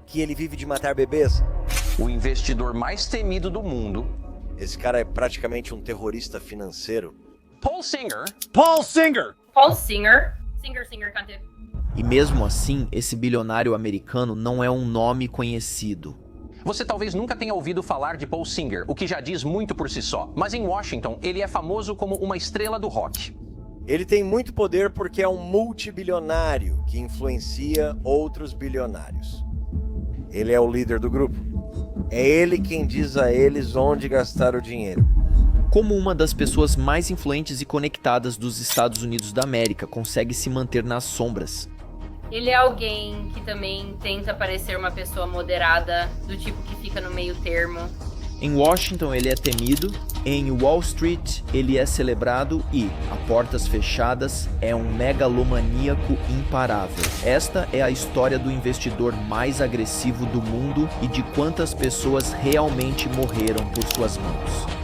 que ele vive de matar bebês? O investidor mais temido do mundo. Esse cara é praticamente um terrorista financeiro. Paul Singer. Paul Singer! Paul Singer. Singer, cante. E mesmo assim, esse bilionário americano não é um nome conhecido. Você talvez nunca tenha ouvido falar de Paul Singer, o que já diz muito por si só. Mas em Washington, ele é famoso como uma estrela do rock. Ele tem muito poder porque é um multibilionário que influencia outros bilionários. Ele é o líder do grupo. É ele quem diz a eles onde gastar o dinheiro. Como uma das pessoas mais influentes e conectadas dos Estados Unidos da América consegue se manter nas sombras? Ele é alguém que também tenta parecer uma pessoa moderada, do tipo que fica no meio termo. Em Washington ele é temido, em Wall Street ele é celebrado e, a portas fechadas, é um megalomaníaco imparável. Esta é a história do investidor mais agressivo do mundo e de quantas pessoas realmente morreram por suas mãos.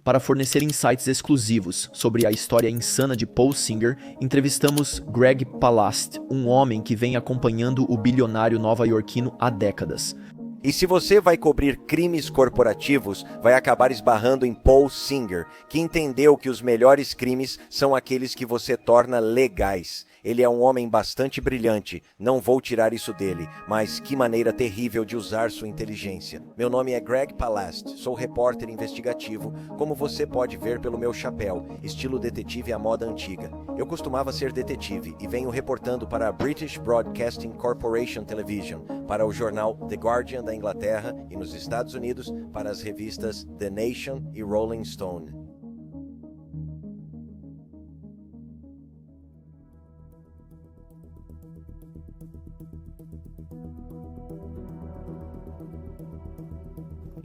Para fornecer insights exclusivos sobre a história insana de Paul Singer, entrevistamos Greg Palast, um homem que vem acompanhando o bilionário nova-iorquino há décadas. E se você vai cobrir crimes corporativos, vai acabar esbarrando em Paul Singer, que entendeu que os melhores crimes são aqueles que você torna legais. Ele é um homem bastante brilhante, não vou tirar isso dele, mas que maneira terrível de usar sua inteligência. Meu nome é Greg Palast, sou repórter investigativo, como você pode ver pelo meu chapéu, estilo detetive à moda antiga. Eu costumava ser detetive e venho reportando para a British Broadcasting Corporation Television, para o jornal The Guardian da Inglaterra e nos Estados Unidos, para as revistas The Nation e Rolling Stone.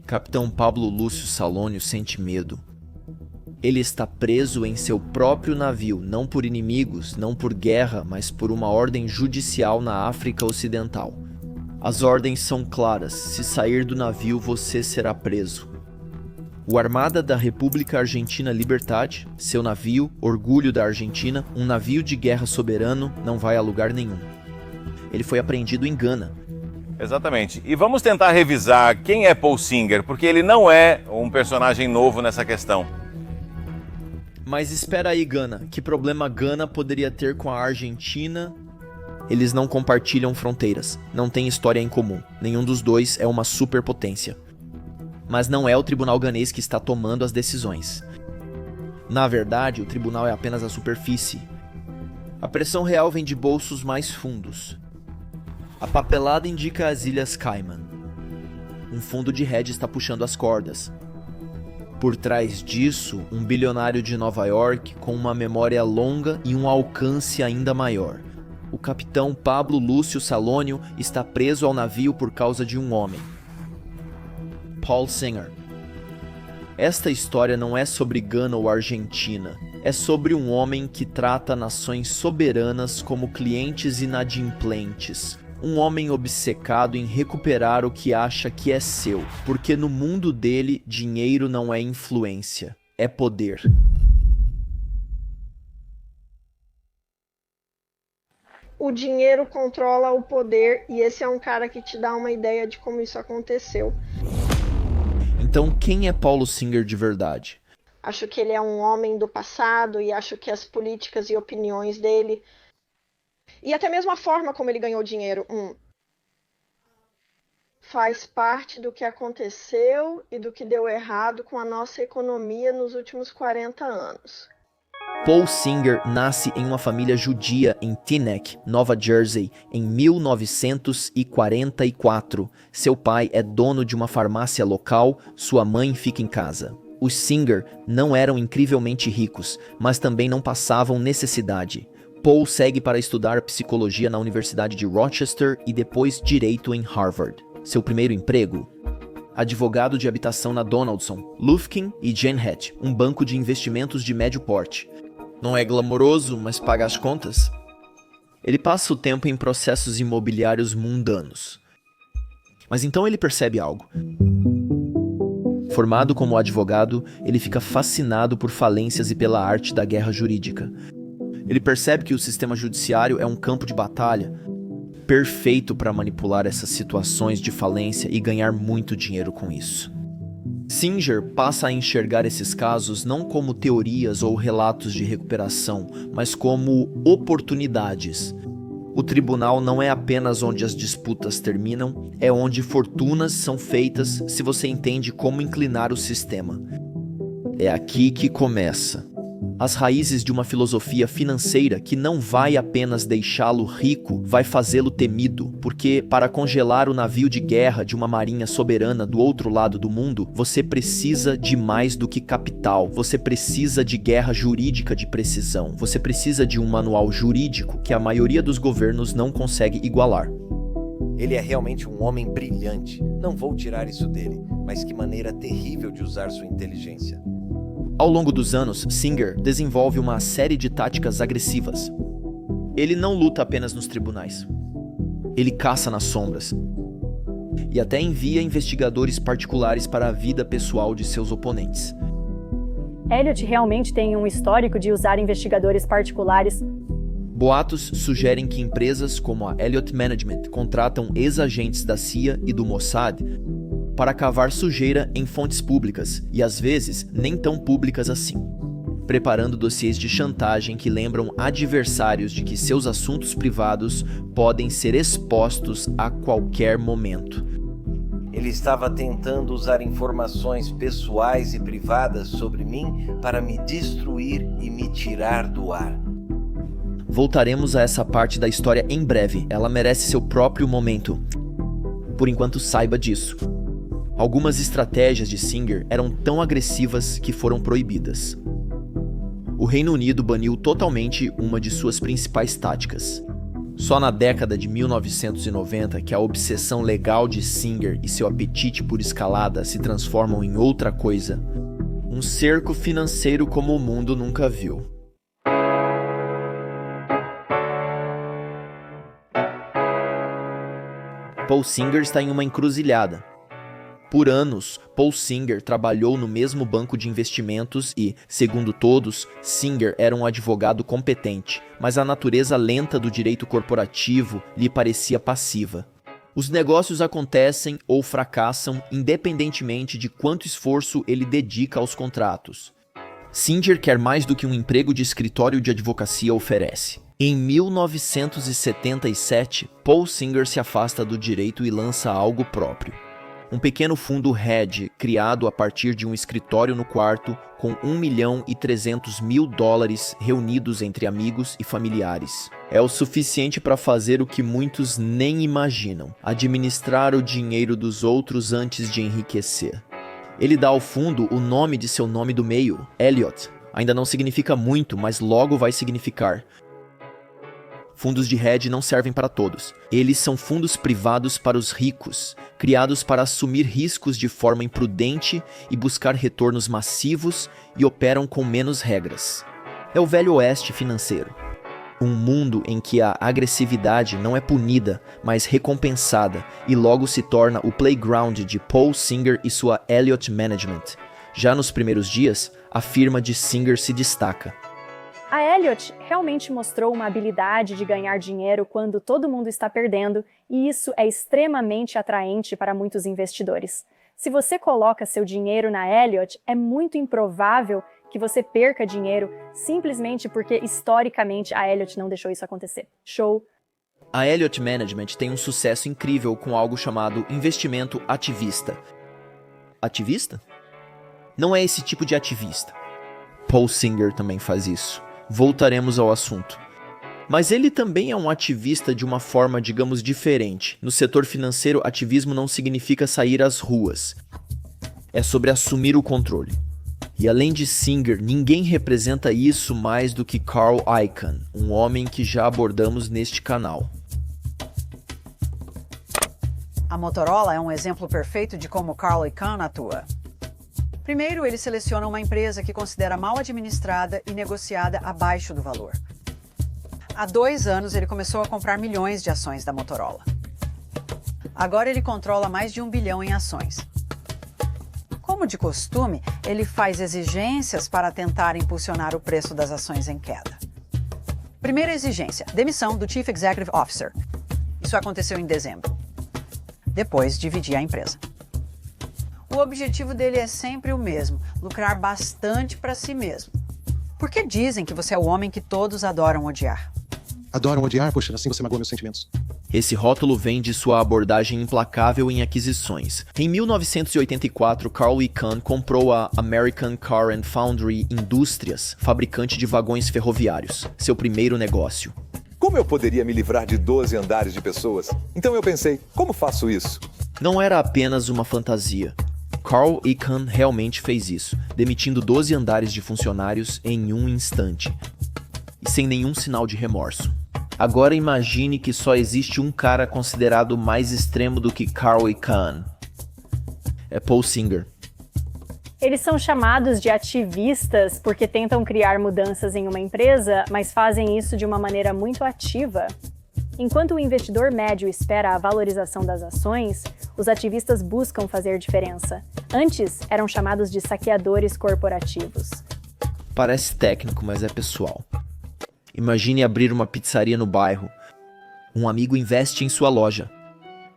Capitão Pablo Lúcio Salônio sente medo. Ele está preso em seu próprio navio, não por inimigos, não por guerra, mas por uma ordem judicial na África Ocidental. As ordens são claras: se sair do navio, você será preso. O Armada da República Argentina Libertad, seu navio, orgulho da Argentina, um navio de guerra soberano, não vai a lugar nenhum. Ele foi apreendido em Gana. Exatamente. E vamos tentar revisar quem é Paul Singer, porque ele não é um personagem novo nessa questão. Mas espera aí, Gana. Que problema Gana poderia ter com a Argentina? Eles não compartilham fronteiras, não têm história em comum. Nenhum dos dois é uma superpotência. Mas não é o tribunal ganês que está tomando as decisões. Na verdade, o tribunal é apenas a superfície. A pressão real vem de bolsos mais fundos. A papelada indica as Ilhas Cayman. Um fundo de hedge está puxando as cordas. Por trás disso, um bilionário de Nova York com uma memória longa e um alcance ainda maior. O capitão Pablo Lúcio Salônio está preso ao navio por causa de um homem. Paul Singer. Esta história não é sobre Gana ou Argentina. É sobre um homem que trata nações soberanas como clientes inadimplentes. Um homem obcecado em recuperar o que acha que é seu, porque no mundo dele, dinheiro não é influência, é poder. O dinheiro controla o poder e esse é um cara que te dá uma ideia de como isso aconteceu. Então quem é Paulo Singer de verdade? Acho que ele é um homem do passado e acho que as políticas e opiniões dele e até mesmo a forma como ele ganhou dinheiro, faz parte do que aconteceu e do que deu errado com a nossa economia nos últimos 40 anos. Paul Singer nasce em uma família judia em Teaneck, Nova Jersey, em 1944. Seu pai é dono de uma farmácia local, sua mãe fica em casa. Os Singer não eram incrivelmente ricos, mas também não passavam necessidade. Paul segue para estudar psicologia na Universidade de Rochester e depois direito em Harvard. Seu primeiro emprego? advogado de habitação na Donaldson, Lufkin e Jane Hatch, um banco de investimentos de médio porte. Não é glamouroso, mas paga as contas? Ele passa o tempo em processos imobiliários mundanos. Mas então ele percebe algo. Formado como advogado, ele fica fascinado por falências e pela arte da guerra jurídica. Ele percebe que o sistema judiciário é um campo de batalha perfeito para manipular essas situações de falência e ganhar muito dinheiro com isso. Singer passa a enxergar esses casos não como teorias ou relatos de recuperação, mas como oportunidades. O tribunal não é apenas onde as disputas terminam, é onde fortunas são feitas se você entende como inclinar o sistema. É aqui que começa. As raízes de uma filosofia financeira que não vai apenas deixá-lo rico, vai fazê-lo temido, porque para congelar o navio de guerra de uma marinha soberana do outro lado do mundo, você precisa de mais do que capital, você precisa de guerra jurídica de precisão, você precisa de um manual jurídico que a maioria dos governos não consegue igualar. Ele é realmente um homem brilhante. Não vou tirar isso dele, mas que maneira terrível de usar sua inteligência. Ao longo dos anos, Singer desenvolve uma série de táticas agressivas. Ele não luta apenas nos tribunais. Ele caça nas sombras. E até envia investigadores particulares para a vida pessoal de seus oponentes. Elliot realmente tem um histórico de usar investigadores particulares. Boatos sugerem que empresas como a Elliott Management contratam ex-agentes da CIA e do Mossad para cavar sujeira em fontes públicas, e às vezes nem tão públicas assim, preparando dossiês de chantagem que lembram adversários de que seus assuntos privados podem ser expostos a qualquer momento. Ele estava tentando usar informações pessoais e privadas sobre mim para me destruir e me tirar do ar. Voltaremos a essa parte da história em breve, ela merece seu próprio momento. Por enquanto, saiba disso. Algumas estratégias de Singer eram tão agressivas que foram proibidas. O Reino Unido baniu totalmente uma de suas principais táticas. Só na década de 1990 que a obsessão legal de Singer e seu apetite por escalada se transformam em outra coisa. Um cerco financeiro como o mundo nunca viu. Paul Singer está em uma encruzilhada. Por anos, Paul Singer trabalhou no mesmo banco de investimentos e, segundo todos, Singer era um advogado competente, mas a natureza lenta do direito corporativo lhe parecia passiva. Os negócios acontecem ou fracassam independentemente de quanto esforço ele dedica aos contratos. Singer quer mais do que um emprego de escritório de advocacia oferece. Em 1977, Paul Singer se afasta do direito e lança algo próprio. Um pequeno fundo hedge criado a partir de um escritório no quarto com $1.300.000 reunidos entre amigos e familiares. É o suficiente para fazer o que muitos nem imaginam: administrar o dinheiro dos outros antes de enriquecer. Ele dá ao fundo o nome de seu nome do meio, Elliot. Ainda não significa muito, mas logo vai significar. Fundos de hedge não servem para todos. Eles são fundos privados para os ricos, criados para assumir riscos de forma imprudente e buscar retornos massivos, e operam com menos regras. É o velho oeste financeiro. Um mundo em que a agressividade não é punida, mas recompensada, e logo se torna o playground de Paul Singer e sua Elliott Management. Já nos primeiros dias, a firma de Singer se destaca. A Elliott realmente mostrou uma habilidade de ganhar dinheiro quando todo mundo está perdendo, e isso é extremamente atraente para muitos investidores. Se você coloca seu dinheiro na Elliott, é muito improvável que você perca dinheiro simplesmente porque, historicamente, a Elliott não deixou isso acontecer. Show! A Elliott Management tem um sucesso incrível com algo chamado investimento ativista. Ativista? Não é esse tipo de ativista. Paul Singer também faz isso. Voltaremos ao assunto. Mas ele também é um ativista de uma forma, digamos, diferente. No setor financeiro, ativismo não significa sair às ruas. É sobre assumir o controle. E além de Singer, ninguém representa isso mais do que Carl Icahn, um homem que já abordamos neste canal. A Motorola é um exemplo perfeito de como Carl Icahn atua. Primeiro, ele seleciona uma empresa que considera mal administrada e negociada abaixo do valor. Há 2 anos, ele começou a comprar milhões de ações da Motorola. Agora ele controla mais de 1 bilhão em ações. Como de costume, ele faz exigências para tentar impulsionar o preço das ações em queda. Primeira exigência: demissão do Chief Executive Officer. Isso aconteceu em dezembro. Depois, dividir a empresa. O objetivo dele é sempre o mesmo: lucrar bastante para si mesmo. Porque dizem que você é o homem que todos adoram odiar. Adoram odiar? Poxa, assim você magoa meus sentimentos. Esse rótulo vem de sua abordagem implacável em aquisições. Em 1984, Carl Icahn comprou a American Car and Foundry Indústrias, fabricante de vagões ferroviários, seu primeiro negócio. Como eu poderia me livrar de 12 andares de pessoas? Então eu pensei, como faço isso? Não era apenas uma fantasia. Carl Icahn realmente fez isso, demitindo 12 andares de funcionários em um instante. E sem nenhum sinal de remorso. Agora imagine que só existe um cara considerado mais extremo do que Carl Icahn. É Paul Singer. Eles são chamados de ativistas porque tentam criar mudanças em uma empresa, mas fazem isso de uma maneira muito ativa. Enquanto o investidor médio espera a valorização das ações, os ativistas buscam fazer diferença. Antes, eram chamados de saqueadores corporativos. Parece técnico, mas é pessoal. Imagine abrir uma pizzaria no bairro. Um amigo investe em sua loja.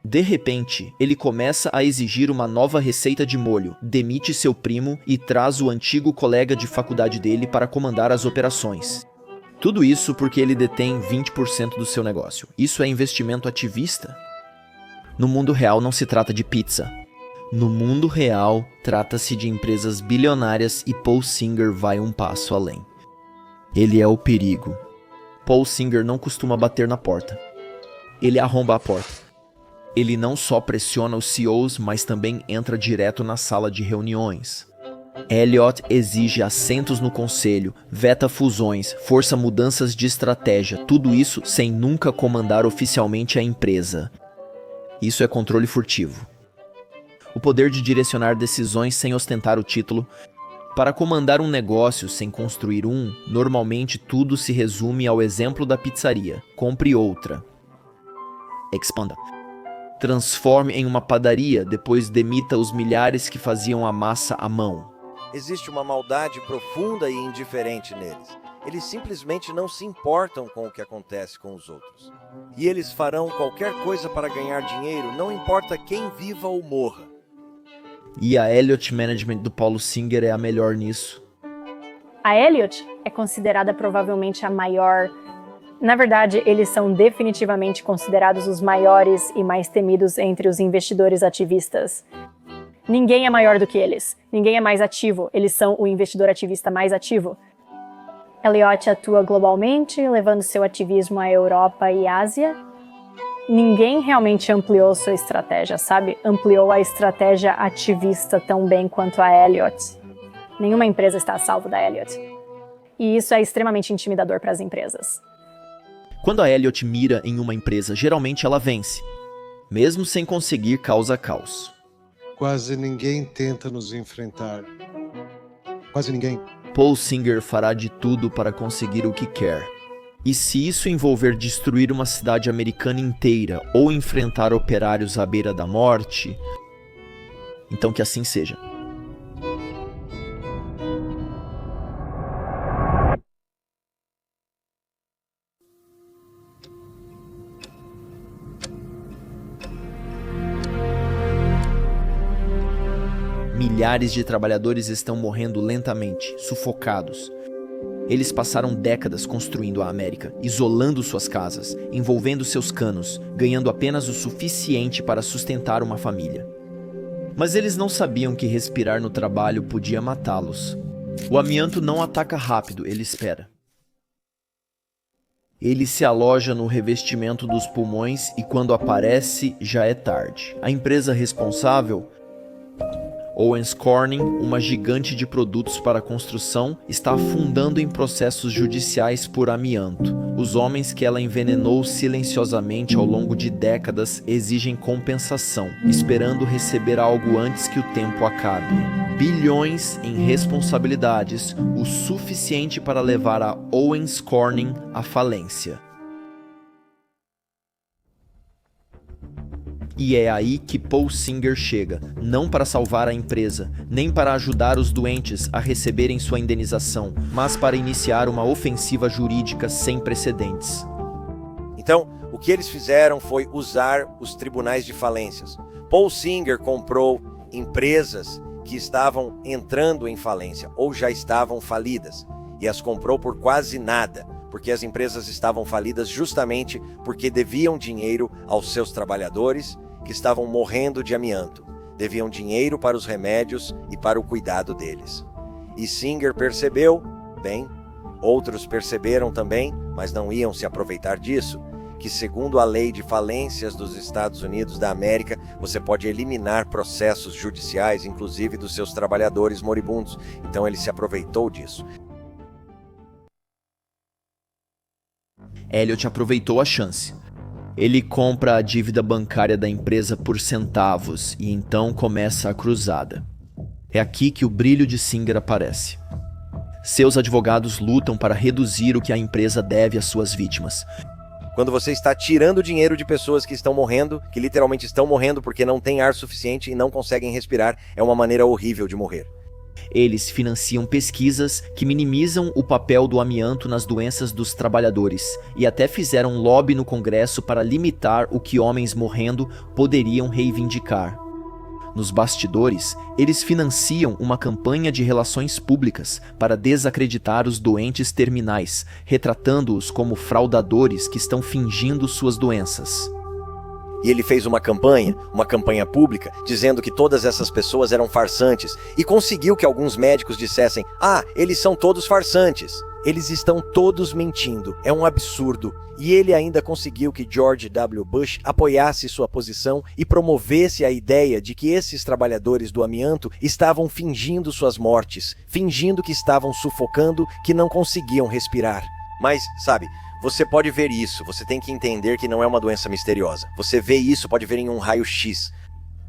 De repente, ele começa a exigir uma nova receita de molho, demite seu primo e traz o antigo colega de faculdade dele para comandar as operações. Tudo isso porque ele detém 20% do seu negócio. Isso é investimento ativista? No mundo real não se trata de pizza. No mundo real, trata-se de empresas bilionárias e Paul Singer vai um passo além. Ele é o perigo. Paul Singer não costuma bater na porta. Ele arromba a porta. Ele não só pressiona os CEOs, mas também entra direto na sala de reuniões. Elliott exige assentos no conselho, veta fusões, força mudanças de estratégia, tudo isso sem nunca comandar oficialmente a empresa. Isso é controle furtivo. O poder de direcionar decisões sem ostentar o título. Para comandar um negócio sem construir um, normalmente tudo se resume ao exemplo da pizzaria. Compre outra. Expanda. Transforme em uma padaria, depois demita os milhares que faziam a massa à mão. Existe uma maldade profunda e indiferente neles. Eles simplesmente não se importam com o que acontece com os outros. E eles farão qualquer coisa para ganhar dinheiro, não importa quem viva ou morra. E a Elliott Management do Paulo Singer é a melhor nisso. A Elliott é considerada provavelmente a maior. Na verdade, eles são definitivamente considerados os maiores e mais temidos entre os investidores ativistas. Ninguém é maior do que eles. Ninguém é mais ativo. Eles são o investidor ativista mais ativo. Elliott atua globalmente, levando seu ativismo à Europa e Ásia. Ninguém realmente ampliou sua estratégia, sabe? Ampliou a estratégia ativista tão bem quanto a Elliott. Nenhuma empresa está a salvo da Elliott. E isso é extremamente intimidador para as empresas. Quando a Elliott mira em uma empresa, geralmente ela vence, mesmo sem conseguir causa caos. Quase ninguém tenta nos enfrentar. Quase ninguém. Paul Singer fará de tudo para conseguir o que quer. E se isso envolver destruir uma cidade americana inteira ou enfrentar operários à beira da morte, então que assim seja. Milhares de trabalhadores estão morrendo lentamente, sufocados. Eles passaram décadas construindo a América, isolando suas casas, envolvendo seus canos, ganhando apenas o suficiente para sustentar uma família. Mas eles não sabiam que respirar no trabalho podia matá-los. O amianto não ataca rápido, ele espera. Ele se aloja no revestimento dos pulmões e quando aparece, já é tarde. A empresa responsável, Owens Corning, uma gigante de produtos para construção, está afundando em processos judiciais por amianto. Os homens que ela envenenou silenciosamente ao longo de décadas exigem compensação, esperando receber algo antes que o tempo acabe. Bilhões em responsabilidades, o suficiente para levar a Owens Corning à falência. E é aí que Paul Singer chega, não para salvar a empresa, nem para ajudar os doentes a receberem sua indenização, mas para iniciar uma ofensiva jurídica sem precedentes. Então, o que eles fizeram foi usar os tribunais de falências. Paul Singer comprou empresas que estavam entrando em falência ou já estavam falidas, e as comprou por quase nada, porque as empresas estavam falidas justamente porque deviam dinheiro aos seus trabalhadores que estavam morrendo de amianto. Deviam dinheiro para os remédios e para o cuidado deles. E Singer percebeu, bem, outros perceberam também, mas não iam se aproveitar disso, que segundo a lei de falências dos Estados Unidos da América, você pode eliminar processos judiciais, inclusive dos seus trabalhadores moribundos. Então ele se aproveitou disso. Elliot aproveitou a chance. Ele compra a dívida bancária da empresa por centavos e então começa a cruzada. É aqui que o brilho de Singer aparece. Seus advogados lutam para reduzir o que a empresa deve às suas vítimas. Quando você está tirando dinheiro de pessoas que estão morrendo, que literalmente estão morrendo porque não têm ar suficiente e não conseguem respirar, é uma maneira horrível de morrer. Eles financiam pesquisas que minimizam o papel do amianto nas doenças dos trabalhadores e até fizeram lobby no Congresso para limitar o que homens morrendo poderiam reivindicar. Nos bastidores, eles financiam uma campanha de relações públicas para desacreditar os doentes terminais, retratando-os como fraudadores que estão fingindo suas doenças. E ele fez uma campanha pública, dizendo que todas essas pessoas eram farsantes, e conseguiu que alguns médicos dissessem: "Ah, eles são todos farsantes. Eles estão todos mentindo. É um absurdo." E ele ainda conseguiu que George W. Bush apoiasse sua posição e promovesse a ideia de que esses trabalhadores do amianto estavam fingindo suas mortes, fingindo que estavam sufocando, que não conseguiam respirar. Mas, sabe, você pode ver isso, você tem que entender que não é uma doença misteriosa. Você vê isso, pode ver em um raio-x.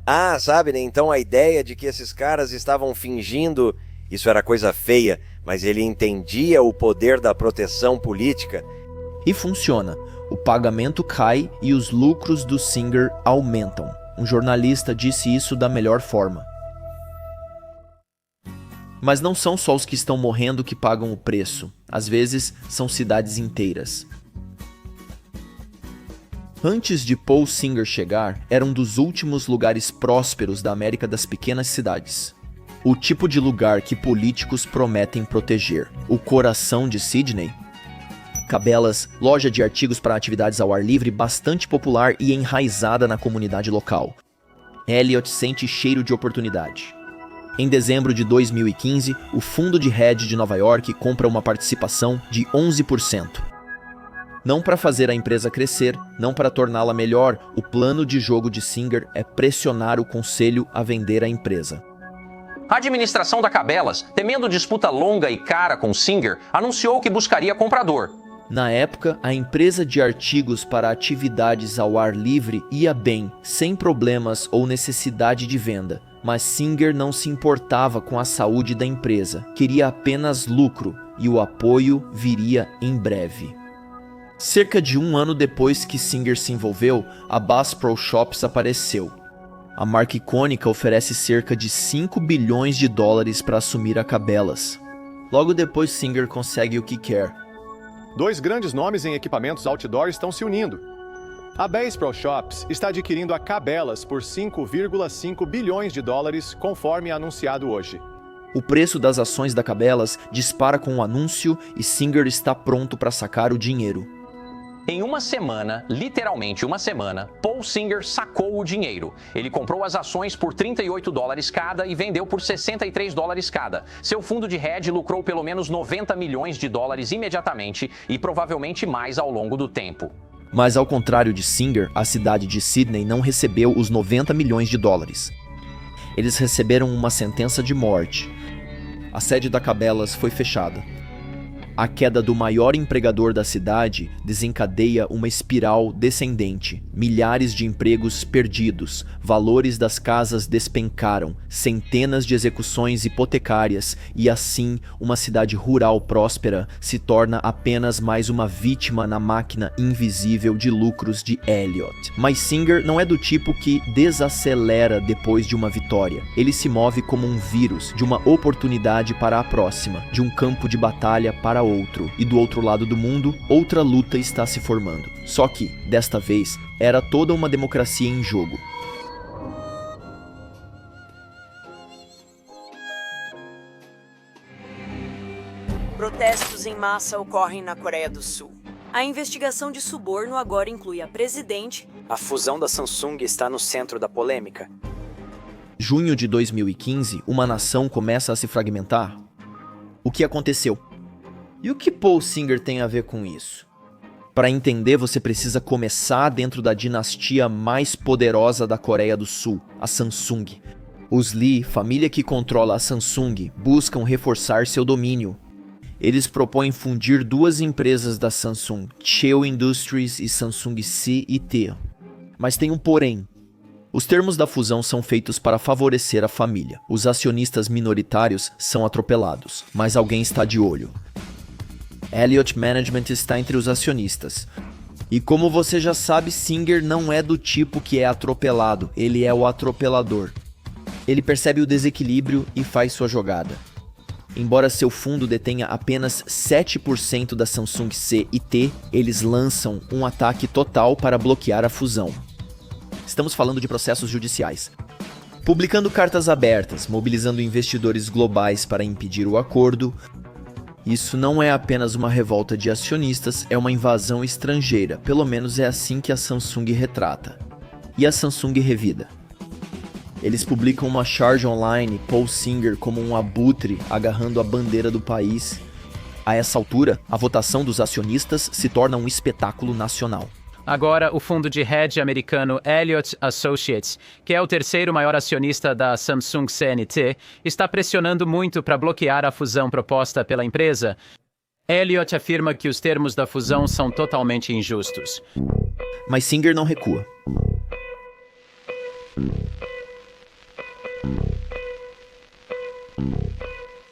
Ah, sabe, né? Então a ideia de que esses caras estavam fingindo, isso era coisa feia, mas ele entendia o poder da proteção política. E funciona. O pagamento cai e os lucros do Singer aumentam. Um jornalista disse isso da melhor forma. Mas não são só os que estão morrendo que pagam o preço. Às vezes, são cidades inteiras. Antes de Paul Singer chegar, era um dos últimos lugares prósperos da América das pequenas cidades. O tipo de lugar que políticos prometem proteger. O coração de Sydney? Cabela's, loja de artigos para atividades ao ar livre bastante popular e enraizada na comunidade local. Elliot sente cheiro de oportunidade. Em dezembro de 2015, o fundo de hedge de Nova York compra uma participação de 11%. Não para fazer a empresa crescer, não para torná-la melhor, o plano de jogo de Singer é pressionar o conselho a vender a empresa. A administração da Cabela's, temendo disputa longa e cara com Singer, anunciou que buscaria comprador. Na época, a empresa de artigos para atividades ao ar livre ia bem, sem problemas ou necessidade de venda. Mas Singer não se importava com a saúde da empresa, queria apenas lucro e o apoio viria em breve. Cerca de um ano depois que Singer se envolveu, a Bass Pro Shops apareceu. A marca icônica oferece cerca de 5 bilhões de dólares para assumir a Cabela's. Logo depois Singer consegue o que quer. 2 grandes nomes em equipamentos outdoor estão se unindo. A Bass Pro Shops está adquirindo a Cabela's por 5,5 bilhões de dólares, conforme anunciado hoje. O preço das ações da Cabela's dispara com o anúncio e Singer está pronto para sacar o dinheiro. Em uma semana, literalmente uma semana, Paul Singer sacou o dinheiro. Ele comprou as ações por $38 cada e vendeu por $63 cada. Seu fundo de hedge lucrou pelo menos 90 milhões de dólares imediatamente e provavelmente mais ao longo do tempo. Mas ao contrário de Singer, a cidade de Sydney não recebeu os 90 milhões de dólares. Eles receberam uma sentença de morte. A sede da Cabela's foi fechada. A queda do maior empregador da cidade desencadeia uma espiral descendente. Milhares de empregos perdidos, valores das casas despencaram, centenas de execuções hipotecárias e assim uma cidade rural próspera se torna apenas mais uma vítima na máquina invisível de lucros de Elliot. Mas Singer não é do tipo que desacelera depois de uma vitória. Ele se move como um vírus, de uma oportunidade para a próxima, de um campo de batalha para outro, e do outro lado do mundo, outra luta está se formando. Só que, desta vez, era toda uma democracia em jogo. Protestos em massa ocorrem na Coreia do Sul. A investigação de suborno agora inclui a presidente. A fusão da Samsung está no centro da polêmica. Junho de 2015, uma nação começa a se fragmentar. O que aconteceu? E o que Paul Singer tem a ver com isso? Para entender, você precisa começar dentro da dinastia mais poderosa da Coreia do Sul, a Samsung. Os Lee, família que controla a Samsung, buscam reforçar seu domínio. Eles propõem fundir duas empresas da Samsung, Cheil Industries e Samsung C&T. Mas tem um porém. Os termos da fusão são feitos para favorecer a família. Os acionistas minoritários são atropelados, mas alguém está de olho. Elliott Management está entre os acionistas. E como você já sabe, Singer não é do tipo que é atropelado, ele é o atropelador. Ele percebe o desequilíbrio e faz sua jogada. Embora seu fundo detenha apenas 7% da Samsung C&T, eles lançam um ataque total para bloquear a fusão. Estamos falando de processos judiciais. Publicando cartas abertas, mobilizando investidores globais para impedir o acordo. Isso não é apenas uma revolta de acionistas, é uma invasão estrangeira. Pelo menos é assim que a Samsung retrata. E a Samsung revida. Eles publicam uma charge online, Paul Singer como um abutre agarrando a bandeira do país. A essa altura, a votação dos acionistas se torna um espetáculo nacional. Agora, o fundo de hedge americano Elliott Associates, que é o terceiro maior acionista da Samsung C&T, está pressionando muito para bloquear a fusão proposta pela empresa. Elliott afirma que os termos da fusão são totalmente injustos. Mas Singer não recua.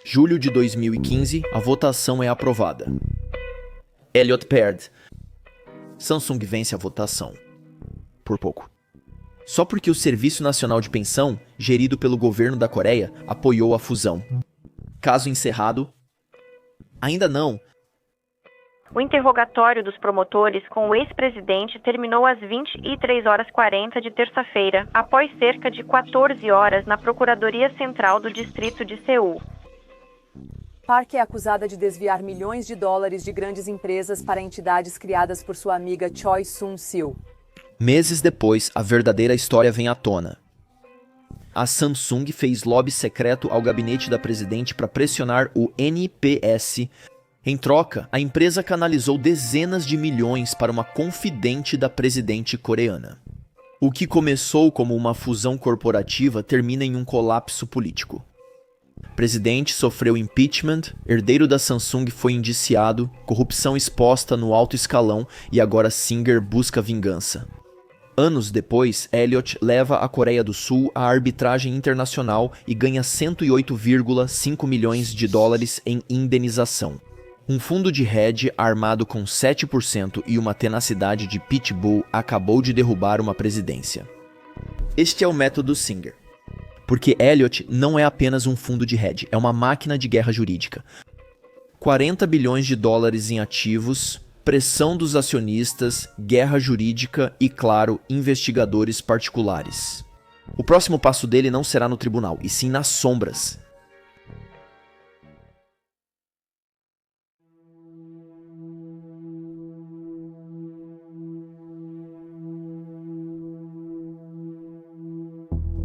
Julho de 2015, a votação é aprovada. Elliott perde. Samsung vence a votação. Por pouco. Só porque o Serviço Nacional de Pensão, gerido pelo governo da Coreia, apoiou a fusão. Caso encerrado? Ainda não. O interrogatório dos promotores com o ex-presidente terminou às 23h40 de terça-feira, após cerca de 14 horas na Procuradoria Central do Distrito de Seul. Park é acusada de desviar milhões de dólares de grandes empresas para entidades criadas por sua amiga Choi Soon-sil. Meses depois, a verdadeira história vem à tona. A Samsung fez lobby secreto ao gabinete da presidente para pressionar o NPS. Em troca, a empresa canalizou dezenas de milhões para uma confidente da presidente coreana. O que começou como uma fusão corporativa termina em um colapso político. Presidente sofreu impeachment, herdeiro da Samsung foi indiciado, corrupção exposta no alto escalão e agora Singer busca vingança. Anos depois, Elliott leva a Coreia do Sul à arbitragem internacional e ganha 108,5 milhões de dólares em indenização. Um fundo de hedge armado com 7% e uma tenacidade de pitbull acabou de derrubar uma presidência. Este é o método Singer. Porque Elliott não é apenas um fundo de hedge, é uma máquina de guerra jurídica. 40 bilhões de dólares em ativos, pressão dos acionistas, guerra jurídica e, claro, investigadores particulares. O próximo passo dele não será no tribunal, e sim nas sombras.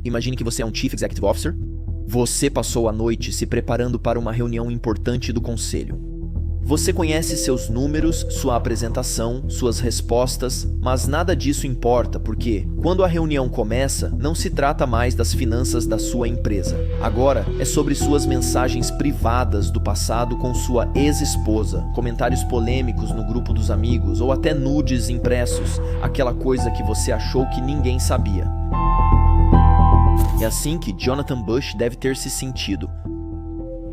Imagine que você é um Chief Executive Officer. Você passou a noite se preparando para uma reunião importante do conselho. Você conhece seus números, sua apresentação, suas respostas, mas nada disso importa porque, quando a reunião começa, não se trata mais das finanças da sua empresa. Agora é sobre suas mensagens privadas do passado com sua ex-esposa, comentários polêmicos no grupo dos amigos ou até nudes impressos, aquela coisa que você achou que ninguém sabia. É assim que Jonathan Bush deve ter se sentido.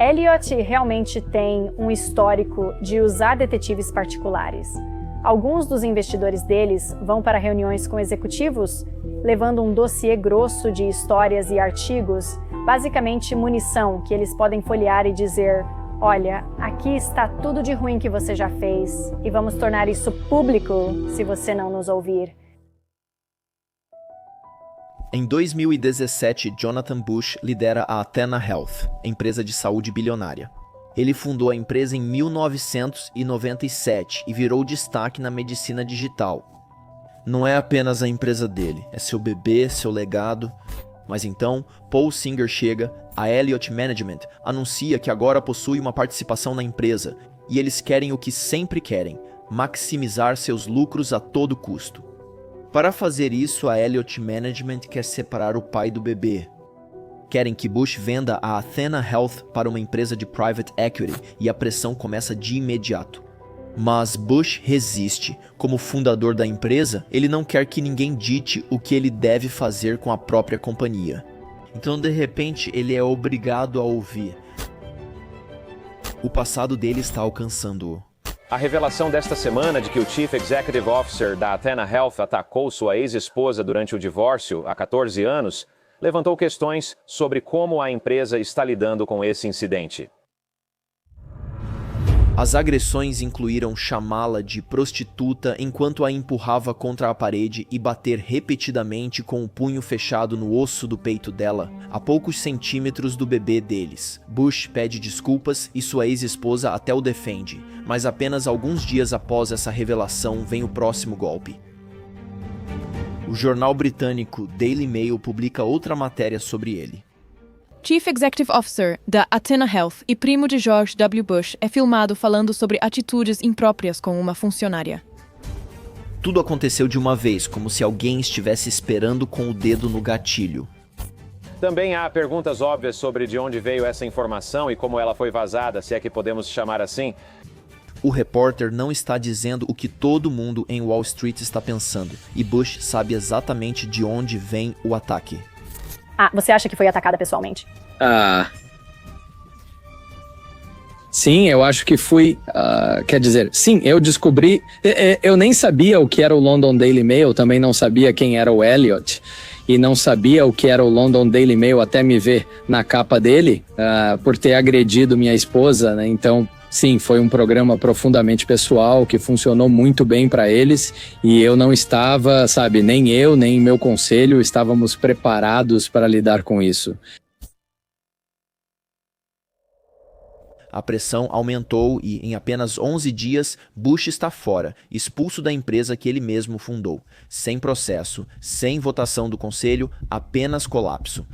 Elliot realmente tem um histórico de usar detetives particulares. Alguns dos investidores deles vão para reuniões com executivos, levando um dossiê grosso de histórias e artigos, basicamente munição que eles podem folhear e dizer: olha, aqui está tudo de ruim que você já fez e vamos tornar isso público se você não nos ouvir. Em 2017, Jonathan Bush lidera a Athena Health, empresa de saúde bilionária. Ele fundou a empresa em 1997 e virou destaque na medicina digital. Não é apenas a empresa dele, é seu bebê, seu legado. Mas então, Paul Singer chega, a Elliott Management anuncia que agora possui uma participação na empresa e eles querem o que sempre querem, maximizar seus lucros a todo custo. Para fazer isso, a Elliott Management quer separar o pai do bebê. Querem que Bush venda a Athena Health para uma empresa de private equity e a pressão começa de imediato. Mas Bush resiste. Como fundador da empresa, ele não quer que ninguém dite o que ele deve fazer com a própria companhia. Então, de repente, ele é obrigado a ouvir. O passado dele está alcançando-o. A revelação desta semana de que o Chief Executive Officer da Athena Health atacou sua ex-esposa durante o divórcio há 14 anos levantou questões sobre como a empresa está lidando com esse incidente. As agressões incluíram chamá-la de prostituta enquanto a empurrava contra a parede e bater repetidamente com o punho fechado no osso do peito dela, a poucos centímetros do bebê deles. Bush pede desculpas e sua ex-esposa até o defende, mas apenas alguns dias após essa revelação vem o próximo golpe. O jornal britânico Daily Mail publica outra matéria sobre ele. Chief Executive Officer da Athena Health e primo de George W. Bush é filmado falando sobre atitudes impróprias com uma funcionária. Tudo aconteceu de uma vez, como se alguém estivesse esperando com o dedo no gatilho. Também há perguntas óbvias sobre de onde veio essa informação e como ela foi vazada, se é que podemos chamar assim. O repórter não está dizendo o que todo mundo em Wall Street está pensando, e Bush sabe exatamente de onde vem o ataque. Ah, você acha que foi atacada pessoalmente? Sim, eu acho que fui. Quer dizer, sim, eu descobri. Eu nem sabia o que era o London Daily Mail, também não sabia quem era o Elliot. E não sabia o que era o London Daily Mail até me ver na capa dele, por ter agredido minha esposa, né? Então, sim, foi um programa profundamente pessoal que funcionou muito bem para eles e eu não estava, sabe, nem eu, nem meu conselho estávamos preparados para lidar com isso. A pressão aumentou e, em apenas 11 dias, Bush está fora, expulso da empresa que ele mesmo fundou. Sem processo, sem votação do conselho, apenas colapso.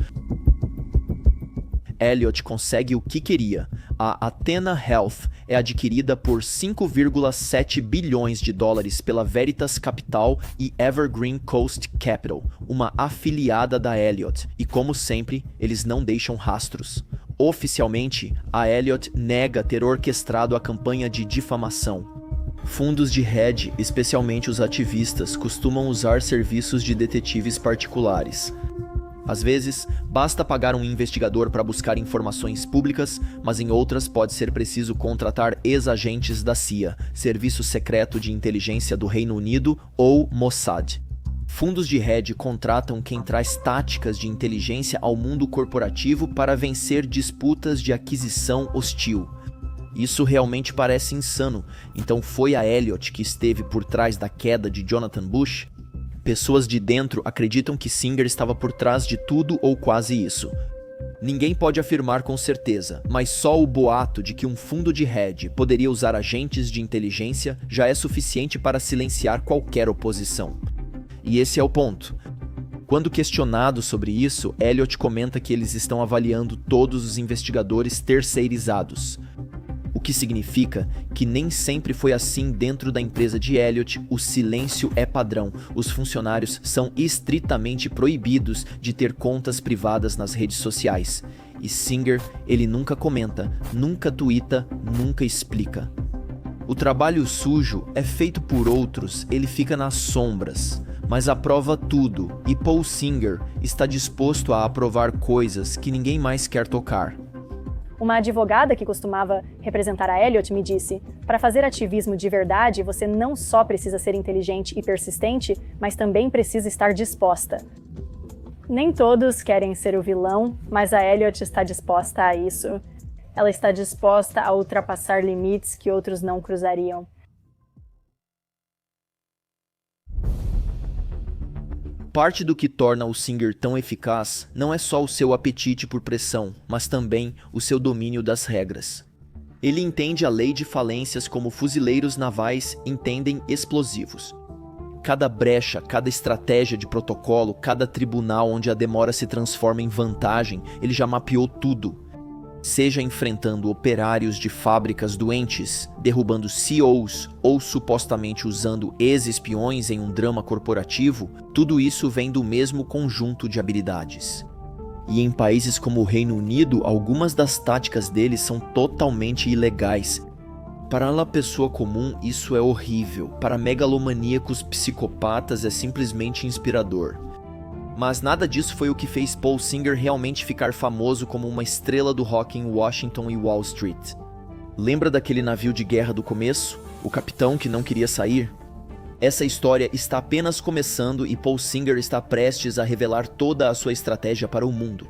Elliot consegue o que queria. A Athena Health é adquirida por 5,7 bilhões de dólares pela Veritas Capital e Evergreen Coast Capital, uma afiliada da Elliot, e como sempre, eles não deixam rastros. Oficialmente, a Elliot nega ter orquestrado a campanha de difamação. Fundos de hedge, especialmente os ativistas, costumam usar serviços de detetives particulares. Às vezes, basta pagar um investigador para buscar informações públicas, mas em outras pode ser preciso contratar ex-agentes da CIA, Serviço Secreto de Inteligência do Reino Unido ou Mossad. Fundos de hedge contratam quem traz táticas de inteligência ao mundo corporativo para vencer disputas de aquisição hostil. Isso realmente parece insano, então foi a Elliot que esteve por trás da queda de Jonathan Bush? Pessoas de dentro acreditam que Singer estava por trás de tudo ou quase isso. Ninguém pode afirmar com certeza, mas só o boato de que um fundo de hedge poderia usar agentes de inteligência já é suficiente para silenciar qualquer oposição. E esse é o ponto. Quando questionado sobre isso, Elliot comenta que eles estão avaliando todos os investigadores terceirizados. O que significa que nem sempre foi assim dentro da empresa de Elliot. O silêncio é padrão. Os funcionários são estritamente proibidos de ter contas privadas nas redes sociais. E Singer, ele nunca comenta, nunca tuita, nunca explica. O trabalho sujo é feito por outros, ele fica nas sombras, mas aprova tudo, e Paul Singer está disposto a aprovar coisas que ninguém mais quer tocar. Uma advogada que costumava representar a Elliot me disse: para fazer ativismo de verdade, você não só precisa ser inteligente e persistente, mas também precisa estar disposta. Nem todos querem ser o vilão, mas a Elliot está disposta a isso. Ela está disposta a ultrapassar limites que outros não cruzariam. Parte do que torna o Singer tão eficaz não é só o seu apetite por pressão, mas também o seu domínio das regras. Ele entende a lei de falências como fuzileiros navais entendem explosivos. Cada brecha, cada estratégia de protocolo, cada tribunal onde a demora se transforma em vantagem, ele já mapeou tudo. Seja enfrentando operários de fábricas doentes, derrubando CEOs ou supostamente usando ex-espiões em um drama corporativo, tudo isso vem do mesmo conjunto de habilidades. E em países como o Reino Unido, algumas das táticas deles são totalmente ilegais. Para uma pessoa comum, isso é horrível. Para megalomaníacos psicopatas, é simplesmente inspirador. Mas nada disso foi o que fez Paul Singer realmente ficar famoso como uma estrela do rock em Washington e Wall Street. Lembra daquele navio de guerra do começo? O capitão que não queria sair? Essa história está apenas começando e Paul Singer está prestes a revelar toda a sua estratégia para o mundo.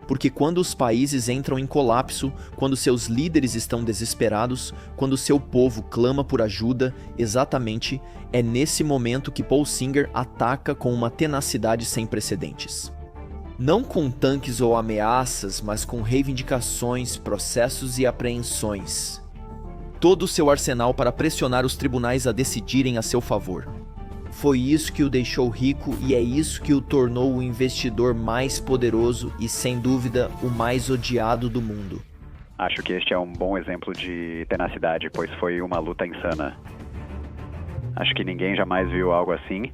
Porque quando os países entram em colapso, quando seus líderes estão desesperados, quando seu povo clama por ajuda, exatamente é nesse momento que Paul Singer ataca com uma tenacidade sem precedentes. Não com tanques ou ameaças, mas com reivindicações, processos e apreensões. Todo o seu arsenal para pressionar os tribunais a decidirem a seu favor. Foi isso que o deixou rico e é isso que o tornou o investidor mais poderoso e, sem dúvida, o mais odiado do mundo. Acho que este é um bom exemplo de tenacidade, pois foi uma luta insana. Acho que ninguém jamais viu algo assim.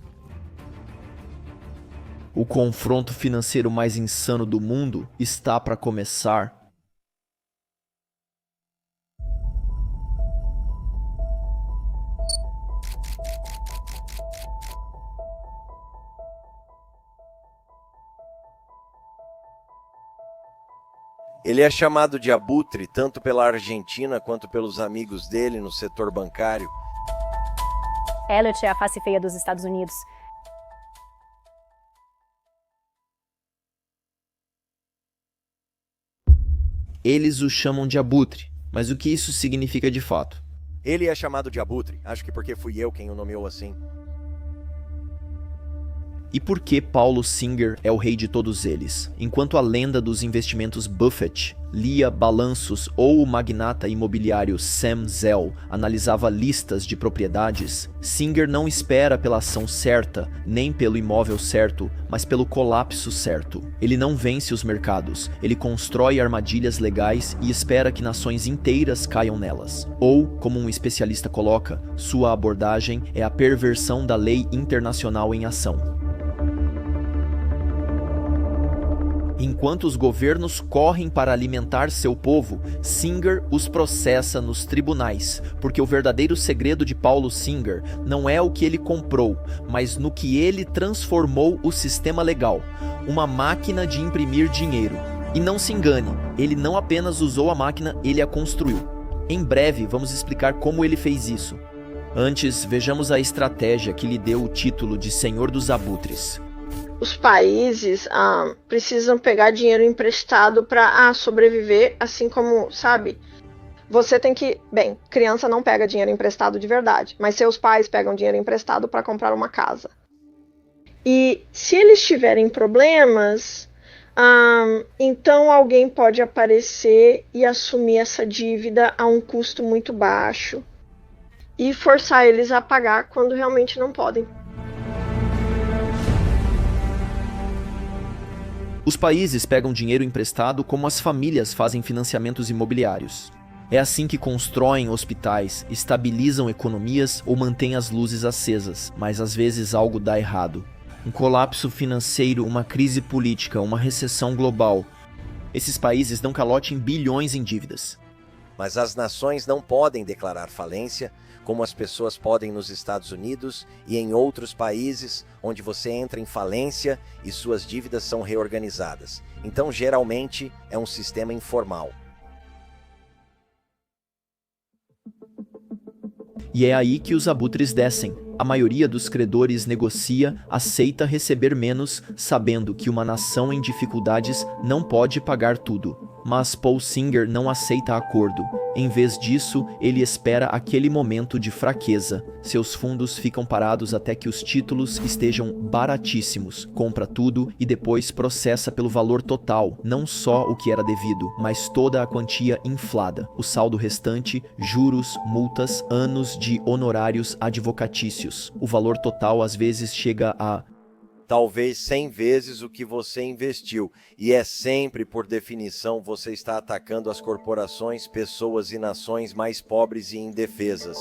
O confronto financeiro mais insano do mundo está para começar. Ele é chamado de abutre tanto pela Argentina quanto pelos amigos dele no setor bancário. Elliot é a face feia dos Estados Unidos. Eles o chamam de abutre, mas o que isso significa de fato? Ele é chamado de abutre, acho que porque fui eu quem o nomeou assim. E por que Paulo Singer é o rei de todos eles? Enquanto a lenda dos investimentos Buffett lia balanços ou o magnata imobiliário Sam Zell analisava listas de propriedades, Singer não espera pela ação certa, nem pelo imóvel certo, mas pelo colapso certo. Ele não vence os mercados, ele constrói armadilhas legais e espera que nações inteiras caiam nelas. Ou, como um especialista coloca, sua abordagem é a perversão da lei internacional em ação. Enquanto os governos correm para alimentar seu povo, Singer os processa nos tribunais, porque o verdadeiro segredo de Paulo Singer não é o que ele comprou, mas no que ele transformou o sistema legal, uma máquina de imprimir dinheiro. E não se engane, ele não apenas usou a máquina, ele a construiu. Em breve, vamos explicar como ele fez isso. Antes, vejamos a estratégia que lhe deu o título de Senhor dos Abutres. Os países precisam pegar dinheiro emprestado para sobreviver, assim como, sabe? Você tem que... Bem, criança não pega dinheiro emprestado de verdade, mas seus pais pegam dinheiro emprestado para comprar uma casa. E se eles tiverem problemas, então alguém pode aparecer e assumir essa dívida a um custo muito baixo e forçar eles a pagar quando realmente não podem. Os países pegam dinheiro emprestado como as famílias fazem financiamentos imobiliários. É assim que constroem hospitais, estabilizam economias ou mantêm as luzes acesas, mas às vezes algo dá errado. Um colapso financeiro, uma crise política, uma recessão global. Esses países dão calote em bilhões em dívidas. Mas as nações não podem declarar falência, como as pessoas podem nos Estados Unidos e em outros países onde você entra em falência e suas dívidas são reorganizadas. Então, geralmente, é um sistema informal. E é aí que os abutres descem. A maioria dos credores negocia, aceita receber menos, sabendo que uma nação em dificuldades não pode pagar tudo. Mas Paul Singer não aceita acordo. Em vez disso, ele espera aquele momento de fraqueza. Seus fundos ficam parados até que os títulos estejam baratíssimos. Compra tudo e depois processa pelo valor total, não só o que era devido, mas toda a quantia inflada. O saldo restante, juros, multas, anos de honorários advocatícios. O valor total às vezes chega a talvez 100 vezes o que você investiu. E é sempre, por definição, você está atacando as corporações, pessoas e nações mais pobres e indefesas.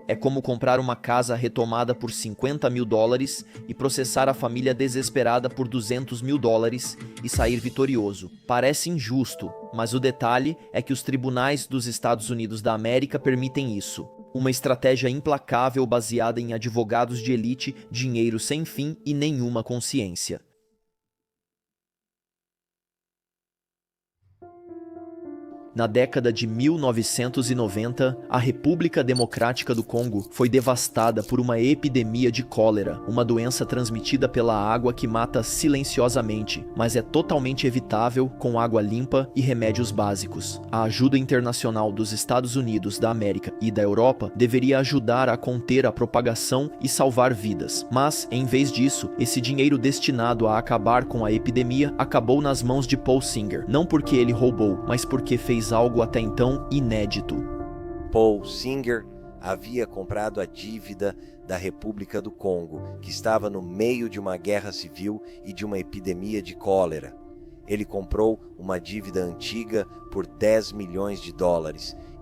É como comprar uma casa retomada por $50 mil e processar a família desesperada por $200 mil e sair vitorioso. Parece injusto, mas o detalhe é que os tribunais dos Estados Unidos da América permitem isso. Uma estratégia implacável baseada em advogados de elite, dinheiro sem fim e nenhuma consciência. Na década de 1990, a República Democrática do Congo foi devastada por uma epidemia de cólera, uma doença transmitida pela água que mata silenciosamente, mas é totalmente evitável com água limpa e remédios básicos. A ajuda internacional dos Estados Unidos da América e da Europa deveria ajudar a conter a propagação e salvar vidas, mas, em vez disso, esse dinheiro destinado a acabar com a epidemia acabou nas mãos de Paul Singer, não porque ele roubou, mas porque fez algo até então inédito. Paul Singer havia comprado a dívida da República do Congo, que estava no meio de uma guerra civil e de uma epidemia de cólera. Ele comprou uma dívida antiga por $10 milhões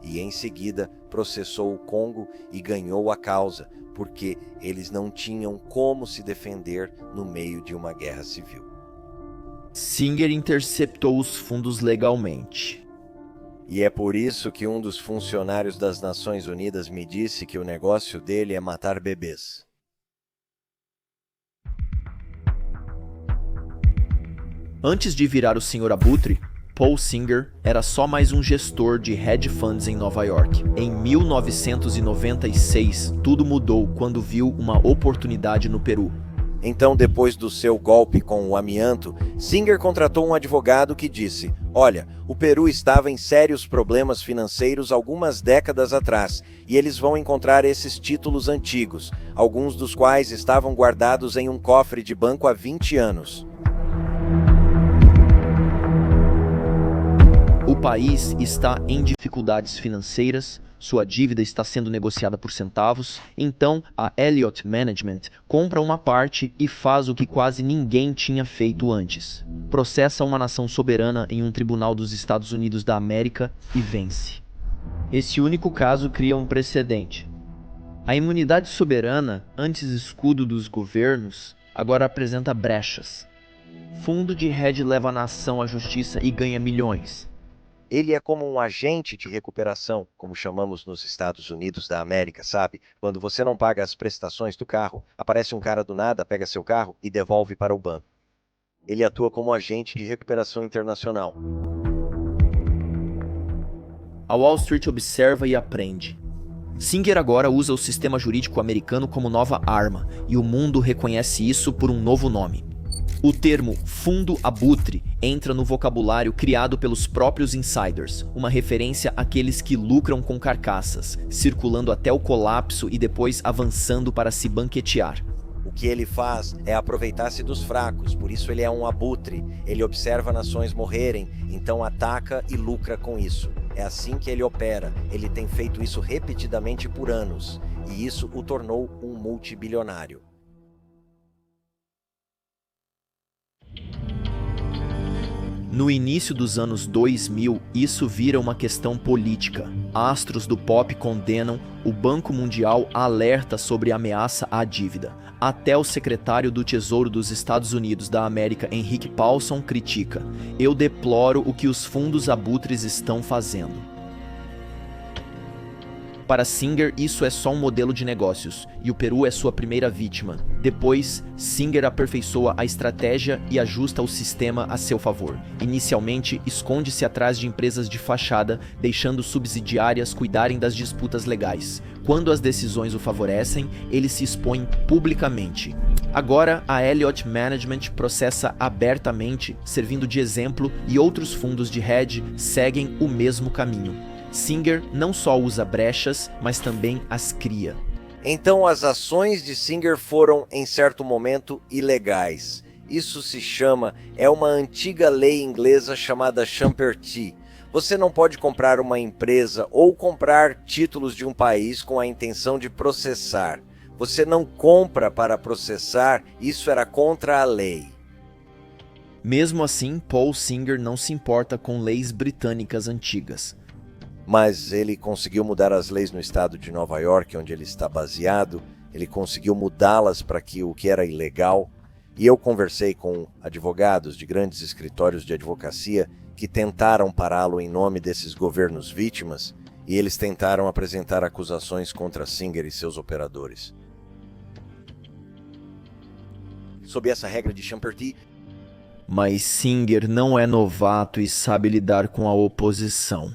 e em seguida processou o Congo e ganhou a causa, porque eles não tinham como se defender no meio de uma guerra civil. Singer interceptou os fundos legalmente. E é por isso que um dos funcionários das Nações Unidas me disse que o negócio dele é matar bebês. Antes de virar o Sr. Abutre, Paul Singer era só mais um gestor de hedge funds em Nova York. Em 1996, tudo mudou quando viu uma oportunidade no Peru. Então, depois do seu golpe com o amianto, Singer contratou um advogado que disse: olha, o Peru estava em sérios problemas financeiros algumas décadas atrás, e eles vão encontrar esses títulos antigos, alguns dos quais estavam guardados em um cofre de banco há 20 anos. O país está em dificuldades financeiras, sua dívida está sendo negociada por centavos, então a Elliott Management compra uma parte e faz o que quase ninguém tinha feito antes. Processa uma nação soberana em um tribunal dos Estados Unidos da América e vence. Esse único caso cria um precedente. A imunidade soberana, antes escudo dos governos, agora apresenta brechas. Fundo de hedge leva a nação à justiça e ganha milhões. Ele é como um agente de recuperação, como chamamos nos Estados Unidos da América, sabe? Quando você não paga as prestações do carro, aparece um cara do nada, pega seu carro e devolve para o banco. Ele atua como agente de recuperação internacional. A Wall Street observa e aprende. Singer agora usa o sistema jurídico americano como nova arma, e o mundo reconhece isso por um novo nome. O termo fundo abutre entra no vocabulário criado pelos próprios insiders, uma referência àqueles que lucram com carcaças, circulando até o colapso e depois avançando para se banquetear. O que ele faz é aproveitar-se dos fracos, por isso ele é um abutre. Ele observa nações morrerem, então ataca e lucra com isso. É assim que ele opera. Ele tem feito isso repetidamente por anos, e isso o tornou um multibilionário. No início dos anos 2000, isso vira uma questão política. Astros do pop condenam, o Banco Mundial alerta sobre ameaça à dívida. Até o secretário do Tesouro dos Estados Unidos da América, Henrique Paulson, critica. Eu deploro o que os fundos abutres estão fazendo. Para Singer, isso é só um modelo de negócios, e o Peru é sua primeira vítima. Depois, Singer aperfeiçoa a estratégia e ajusta o sistema a seu favor. Inicialmente, esconde-se atrás de empresas de fachada, deixando subsidiárias cuidarem das disputas legais. Quando as decisões o favorecem, ele se expõe publicamente. Agora, a Elliott Management processa abertamente, servindo de exemplo, e outros fundos de hedge seguem o mesmo caminho. Singer não só usa brechas, mas também as cria. Então as ações de Singer foram, em certo momento, ilegais. Isso se chama, é uma antiga lei inglesa chamada Champerty. Você não pode comprar uma empresa ou comprar títulos de um país com a intenção de processar. Você não compra para processar, isso era contra a lei. Mesmo assim, Paul Singer não se importa com leis britânicas antigas. Mas ele conseguiu mudar as leis no estado de Nova York, onde ele está baseado. Ele conseguiu mudá-las para que o que era ilegal. E eu conversei com advogados de grandes escritórios de advocacia que tentaram pará-lo em nome desses governos vítimas, e eles tentaram apresentar acusações contra Singer e seus operadores. Sob essa regra de Champerty. Mas Singer não é novato e sabe lidar com a oposição.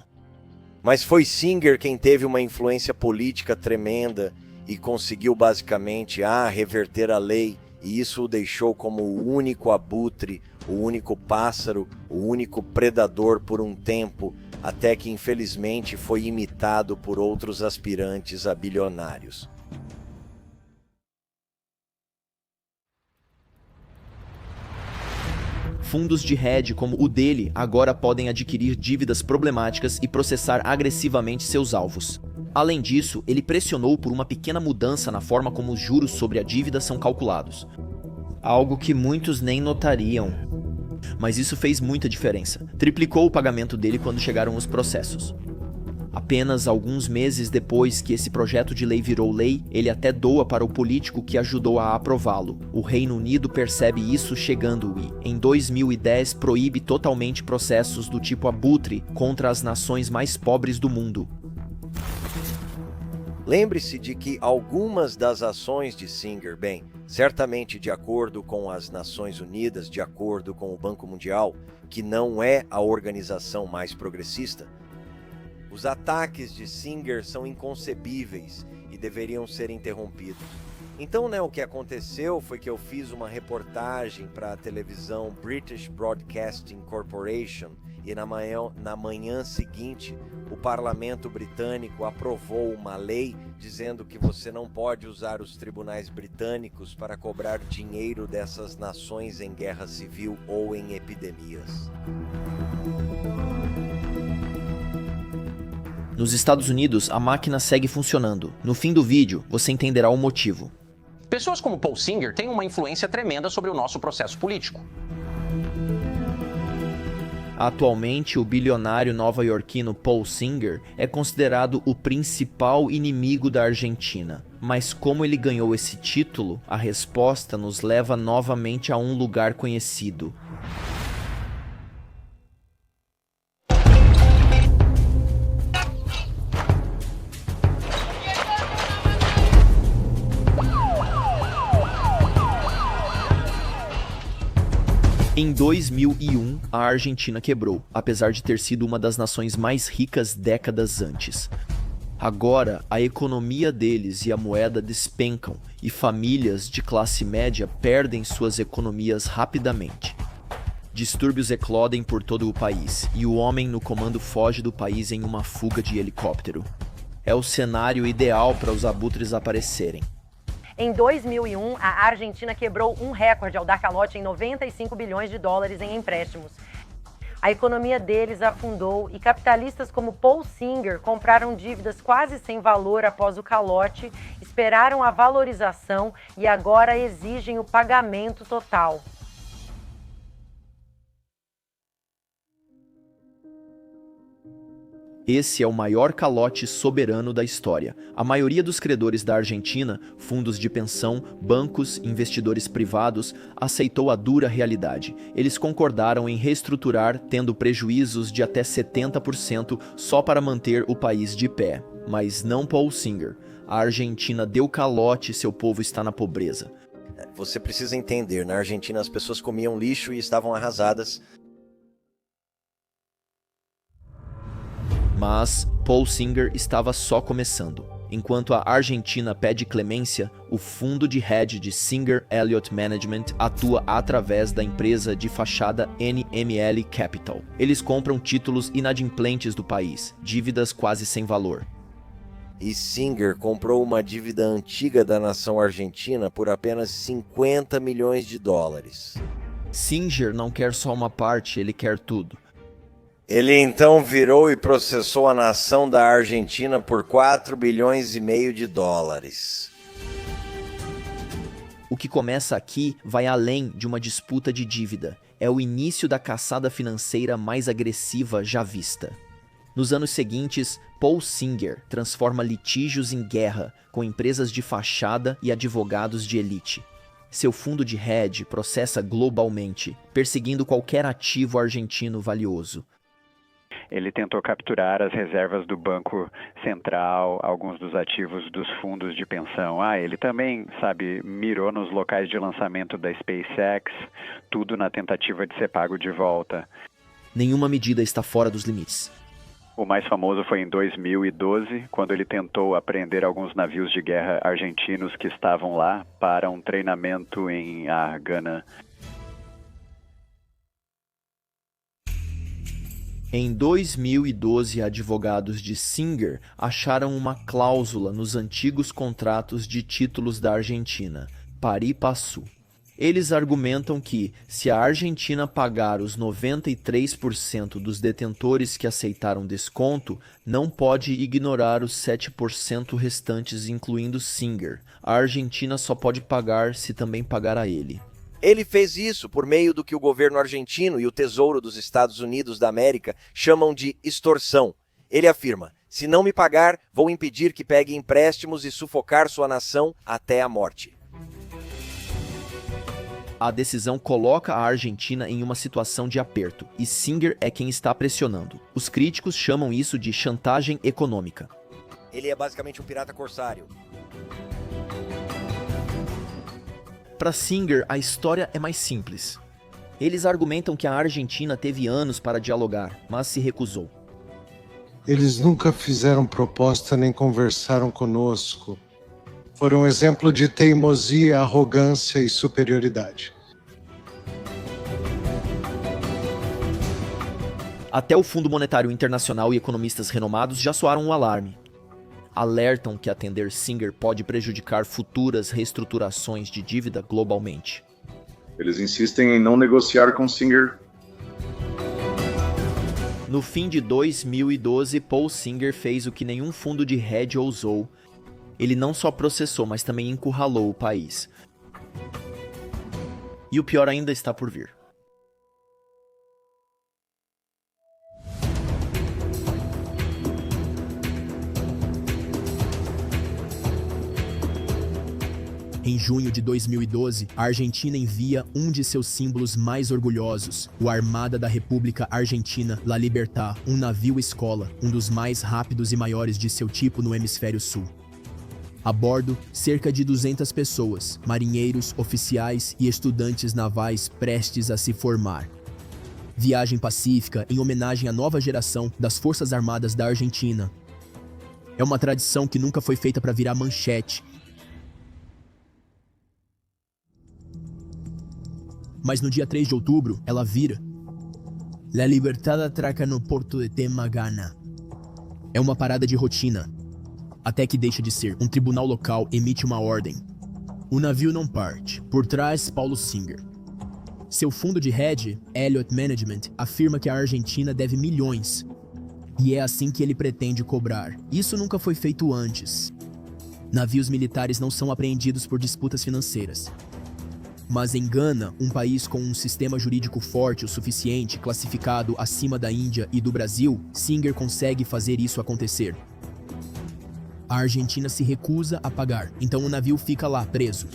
Mas foi Singer quem teve uma influência política tremenda e conseguiu basicamente reverter a lei, e isso o deixou como o único abutre, o único pássaro, o único predador por um tempo, até que infelizmente foi imitado por outros aspirantes a bilionários. Fundos de hedge como o dele agora podem adquirir dívidas problemáticas e processar agressivamente seus alvos. Além disso, ele pressionou por uma pequena mudança na forma como os juros sobre a dívida são calculados. Algo que muitos nem notariam. Mas isso fez muita diferença. Triplicou o pagamento dele quando chegaram os processos. Apenas alguns meses depois que esse projeto de lei virou lei, ele até doa para o político que ajudou a aprová-lo. O Reino Unido percebe isso chegando e, em 2010, proíbe totalmente processos do tipo abutre contra as nações mais pobres do mundo. Lembre-se de que algumas das ações de Singer, certamente de acordo com as Nações Unidas, de acordo com o Banco Mundial, que não é a organização mais progressista, os ataques de Singer são inconcebíveis e deveriam ser interrompidos. Então, o que aconteceu foi que eu fiz uma reportagem para a televisão British Broadcasting Corporation e na manhã seguinte o parlamento britânico aprovou uma lei dizendo que você não pode usar os tribunais britânicos para cobrar dinheiro dessas nações em guerra civil ou em epidemias. Nos Estados Unidos, a máquina segue funcionando. No fim do vídeo, você entenderá o motivo. Pessoas como Paul Singer têm uma influência tremenda sobre o nosso processo político. Atualmente, o bilionário nova-iorquino Paul Singer é considerado o principal inimigo da Argentina. Mas como ele ganhou esse título, a resposta nos leva novamente a um lugar conhecido. Em 2001, a Argentina quebrou, apesar de ter sido uma das nações mais ricas décadas antes. Agora, a economia deles e a moeda despencam, e famílias de classe média perdem suas economias rapidamente. Distúrbios eclodem por todo o país, e o homem no comando foge do país em uma fuga de helicóptero. É o cenário ideal para os abutres aparecerem. Em 2001, a Argentina quebrou um recorde ao dar calote em 95 bilhões de dólares em empréstimos. A economia deles afundou e capitalistas como Paul Singer compraram dívidas quase sem valor após o calote, esperaram a valorização e agora exigem o pagamento total. Esse é o maior calote soberano da história. A maioria dos credores da Argentina, fundos de pensão, bancos, investidores privados, aceitou a dura realidade. Eles concordaram em reestruturar, tendo prejuízos de até 70% só para manter o país de pé. Mas não Paul Singer. A Argentina deu calote e seu povo está na pobreza. Você precisa entender, na Argentina as pessoas comiam lixo e estavam arrasadas. Mas Paul Singer estava só começando. Enquanto a Argentina pede clemência, o fundo de hedge de Singer Elliott Management atua através da empresa de fachada NML Capital. Eles compram títulos inadimplentes do país, dívidas quase sem valor. E Singer comprou uma dívida antiga da nação argentina por apenas 50 milhões de dólares. Singer não quer só uma parte, ele quer tudo. Ele então virou e processou a nação da Argentina por 4 bilhões e meio de dólares. O que começa aqui vai além de uma disputa de dívida. É o início da caçada financeira mais agressiva já vista. Nos anos seguintes, Paul Singer transforma litígios em guerra com empresas de fachada e advogados de elite. Seu fundo de hedge processa globalmente, perseguindo qualquer ativo argentino valioso. Ele tentou capturar as reservas do Banco Central, alguns dos ativos dos fundos de pensão. Ele também, mirou nos locais de lançamento da SpaceX, tudo na tentativa de ser pago de volta. Nenhuma medida está fora dos limites. O mais famoso foi em 2012, quando ele tentou apreender alguns navios de guerra argentinos que estavam lá para um treinamento em Gana. Em 2012, advogados de Singer acharam uma cláusula nos antigos contratos de títulos da Argentina, pari passu. Eles argumentam que, se a Argentina pagar os 93% dos detentores que aceitaram desconto, não pode ignorar os 7% restantes, incluindo Singer. A Argentina só pode pagar se também pagar a ele. Ele fez isso por meio do que o governo argentino e o Tesouro dos Estados Unidos da América chamam de extorsão. Ele afirma: se não me pagar, vou impedir que pegue empréstimos e sufocar sua nação até a morte. A decisão coloca a Argentina em uma situação de aperto, e Singer é quem está pressionando. Os críticos chamam isso de chantagem econômica. Ele é basicamente um pirata corsário. Para Singer, a história é mais simples. Eles argumentam que a Argentina teve anos para dialogar, mas se recusou. Eles nunca fizeram proposta nem conversaram conosco. Foram um exemplo de teimosia, arrogância e superioridade. Até o Fundo Monetário Internacional e economistas renomados já soaram um alarme. Alertam que atender Singer pode prejudicar futuras reestruturações de dívida globalmente. Eles insistem em não negociar com Singer. No fim de 2012, Paul Singer fez o que nenhum fundo de hedge ousou. Ele não só processou, mas também encurralou o país. E o pior ainda está por vir. Em junho de 2012, a Argentina envia um de seus símbolos mais orgulhosos, o Armada da República Argentina La Libertad, um navio escola, um dos mais rápidos e maiores de seu tipo no hemisfério sul. A bordo, cerca de 200 pessoas, marinheiros, oficiais e estudantes navais prestes a se formar. Viagem pacífica em homenagem à nova geração das Forças Armadas da Argentina. É uma tradição que nunca foi feita para virar manchete. Mas no dia 3 de outubro, ela vira. La Libertad atraca no porto de Temagana. É uma parada de rotina, até que deixa de ser. Um tribunal local emite uma ordem. O navio não parte. Por trás, Paulo Singer. Seu fundo de hedge, Elliott Management, afirma que a Argentina deve milhões. E é assim que ele pretende cobrar. Isso nunca foi feito antes. Navios militares não são apreendidos por disputas financeiras. Mas em Gana, um país com um sistema jurídico forte o suficiente, classificado acima da Índia e do Brasil, Singer consegue fazer isso acontecer. A Argentina se recusa a pagar, então o navio fica lá, preso.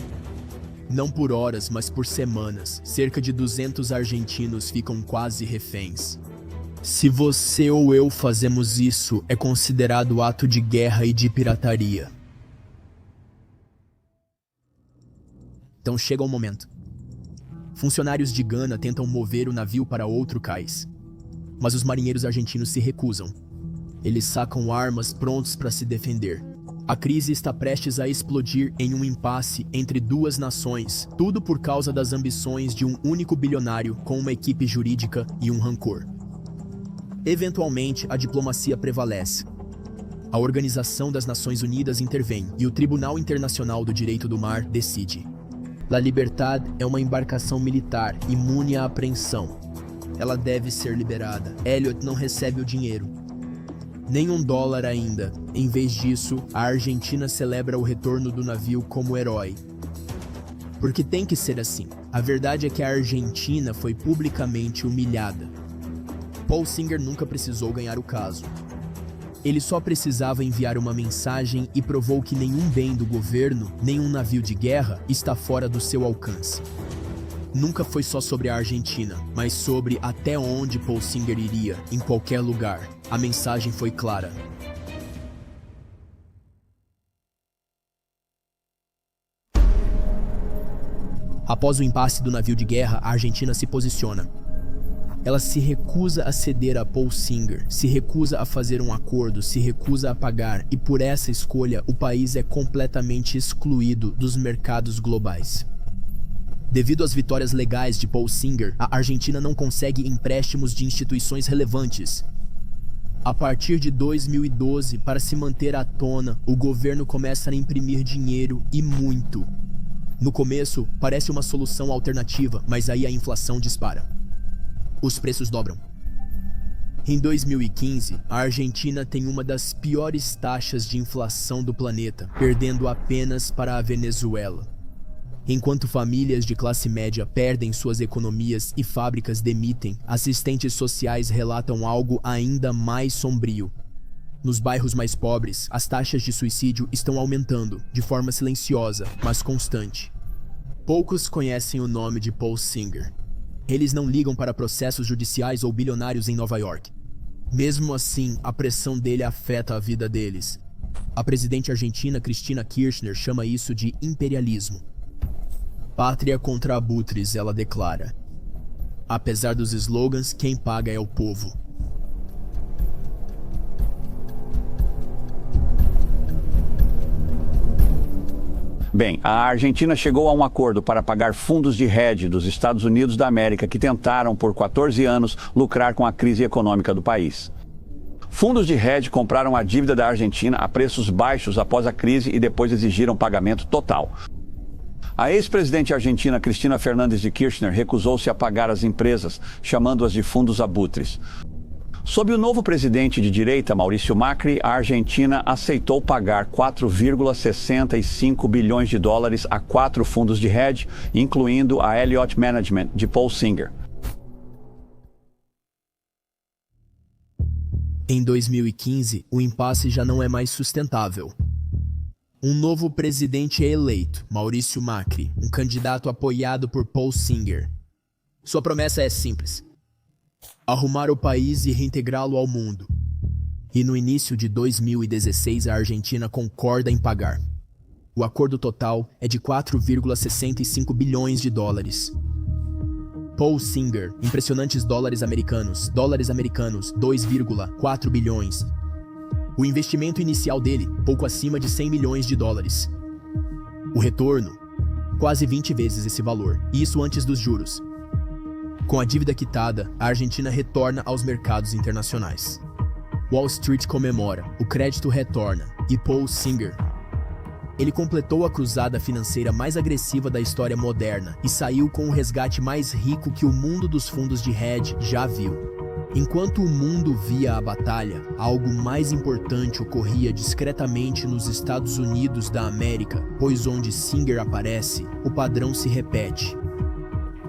Não por horas, mas por semanas. Cerca de 200 argentinos ficam quase reféns. Se você ou eu fazemos isso, é considerado ato de guerra e de pirataria. Então chega o momento. Funcionários de Gana tentam mover o navio para outro cais. Mas os marinheiros argentinos se recusam. Eles sacam armas prontos para se defender. A crise está prestes a explodir em um impasse entre duas nações, tudo por causa das ambições de um único bilionário com uma equipe jurídica e um rancor. Eventualmente, a diplomacia prevalece. A Organização das Nações Unidas intervém e o Tribunal Internacional do Direito do Mar decide. La Libertad é uma embarcação militar imune à apreensão. Ela deve ser liberada. Elliot não recebe o dinheiro. Nem $1 ainda. Em vez disso, a Argentina celebra o retorno do navio como herói. Porque tem que ser assim. A verdade é que a Argentina foi publicamente humilhada. Paul Singer nunca precisou ganhar o caso. Ele só precisava enviar uma mensagem e provou que nenhum bem do governo, nenhum navio de guerra, está fora do seu alcance. Nunca foi só sobre a Argentina, mas sobre até onde Paul Singer iria, em qualquer lugar. A mensagem foi clara. Após o impasse do navio de guerra, a Argentina se posiciona. Ela se recusa a ceder a Paul Singer, se recusa a fazer um acordo, se recusa a pagar, e por essa escolha o país é completamente excluído dos mercados globais. Devido às vitórias legais de Paul Singer, a Argentina não consegue empréstimos de instituições relevantes. A partir de 2012, para se manter à tona, o governo começa a imprimir dinheiro e muito. No começo, parece uma solução alternativa, mas aí a inflação dispara. Os preços dobram. Em 2015, a Argentina tem uma das piores taxas de inflação do planeta, perdendo apenas para a Venezuela. Enquanto famílias de classe média perdem suas economias e fábricas demitem, assistentes sociais relatam algo ainda mais sombrio. Nos bairros mais pobres, as taxas de suicídio estão aumentando, de forma silenciosa, mas constante. Poucos conhecem o nome de Paul Singer. Eles não ligam para processos judiciais ou bilionários em Nova York. Mesmo assim, a pressão dele afeta a vida deles. A presidente argentina Cristina Kirchner chama isso de imperialismo. Pátria contra abutres, ela declara. Apesar dos slogans, quem paga é o povo. Bem, a Argentina chegou a um acordo para pagar fundos de hedge dos Estados Unidos da América que tentaram, por 14 anos, lucrar com a crise econômica do país. Fundos de hedge compraram a dívida da Argentina a preços baixos após a crise e depois exigiram pagamento total. A ex-presidente argentina Cristina Fernández de Kirchner recusou-se a pagar as empresas, chamando-as de fundos abutres. Sob o novo presidente de direita, Maurício Macri, a Argentina aceitou pagar 4,65 bilhões de dólares a 4 fundos de hedge, incluindo a Elliott Management de Paul Singer. Em 2015, o impasse já não é mais sustentável. Um novo presidente é eleito, Maurício Macri, um candidato apoiado por Paul Singer. Sua promessa é simples: arrumar o país e reintegrá-lo ao mundo. E no início de 2016, a Argentina concorda em pagar. O acordo total é de 4,65 bilhões de dólares. Paul Singer, impressionantes dólares americanos, 2,4 bilhões. O investimento inicial dele, pouco acima de 100 milhões de dólares. O retorno, quase 20 vezes esse valor, e isso antes dos juros. Com a dívida quitada, a Argentina retorna aos mercados internacionais. Wall Street comemora, o crédito retorna, e Paul Singer. Ele completou a cruzada financeira mais agressiva da história moderna e saiu com o resgate mais rico que o mundo dos fundos de hedge já viu. Enquanto o mundo via a batalha, algo mais importante ocorria discretamente nos Estados Unidos da América, pois onde Singer aparece, o padrão se repete.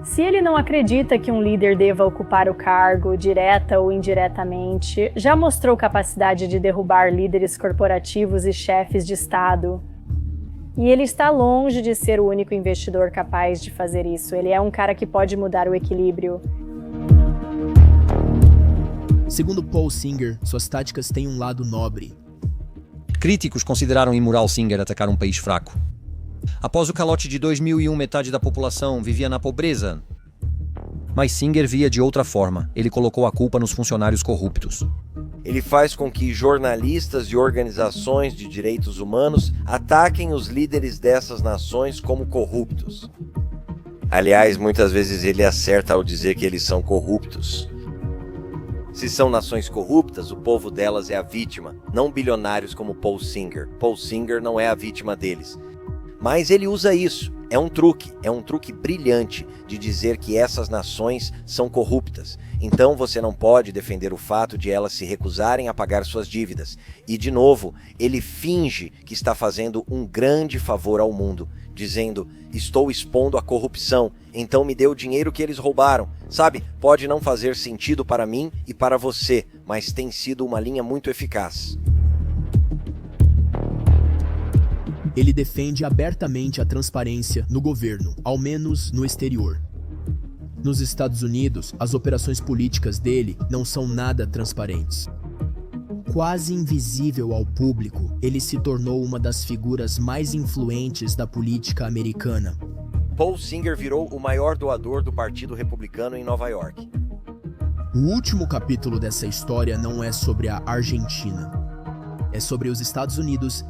Se ele não acredita que um líder deva ocupar o cargo, direta ou indiretamente, já mostrou capacidade de derrubar líderes corporativos e chefes de Estado. E ele está longe de ser o único investidor capaz de fazer isso. Ele é um cara que pode mudar o equilíbrio. Segundo Paul Singer, suas táticas têm um lado nobre. Críticos consideraram imoral Singer atacar um país fraco. Após o calote de 2001, metade da população vivia na pobreza. Mas Singer via de outra forma. Ele colocou a culpa nos funcionários corruptos. Ele faz com que jornalistas e organizações de direitos humanos ataquem os líderes dessas nações como corruptos. Aliás, muitas vezes ele acerta ao dizer que eles são corruptos. Se são nações corruptas, o povo delas é a vítima, não bilionários como Paul Singer. Paul Singer não é a vítima deles. Mas ele usa isso. É um truque brilhante de dizer que essas nações são corruptas. Então você não pode defender o fato de elas se recusarem a pagar suas dívidas. E, de novo, ele finge que está fazendo um grande favor ao mundo, dizendo, estou expondo a corrupção, então me dê o dinheiro que eles roubaram. Sabe, pode não fazer sentido para mim e para você, mas tem sido uma linha muito eficaz. Ele defende abertamente a transparência no governo, ao menos no exterior. Nos Estados Unidos, as operações políticas dele não são nada transparentes. Quase invisível ao público, ele se tornou uma das figuras mais influentes da política americana. Paul Singer virou o maior doador do Partido Republicano em Nova York. O último capítulo dessa história não é sobre a Argentina. É sobre os Estados Unidos.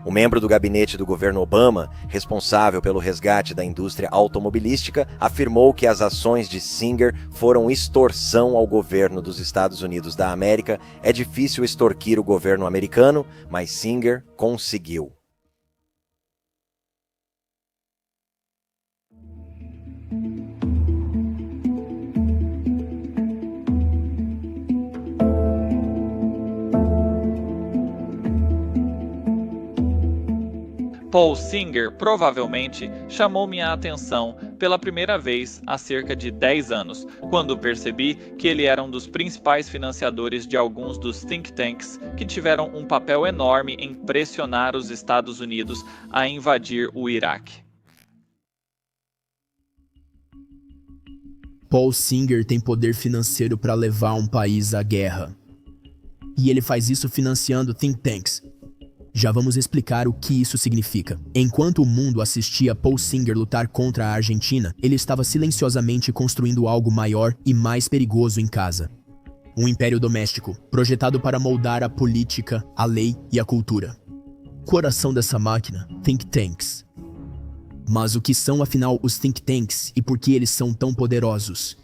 O membro do gabinete do governo Obama, responsável pelo resgate da indústria automobilística, afirmou que as ações de Singer foram extorsão ao governo dos Estados Unidos da América. É difícil extorquir o governo americano, mas Singer conseguiu. Paul Singer provavelmente chamou minha atenção pela primeira vez há cerca de 10 anos, quando percebi que ele era um dos principais financiadores de alguns dos think tanks que tiveram um papel enorme em pressionar os Estados Unidos a invadir o Iraque. Paul Singer tem poder financeiro para levar um país à guerra. E ele faz isso financiando think tanks. Já vamos explicar o que isso significa. Enquanto o mundo assistia Paul Singer lutar contra a Argentina, ele estava silenciosamente construindo algo maior e mais perigoso em casa. Um império doméstico, projetado para moldar a política, a lei e a cultura. Coração dessa máquina, think tanks. Mas o que são afinal os think tanks e por que eles são tão poderosos?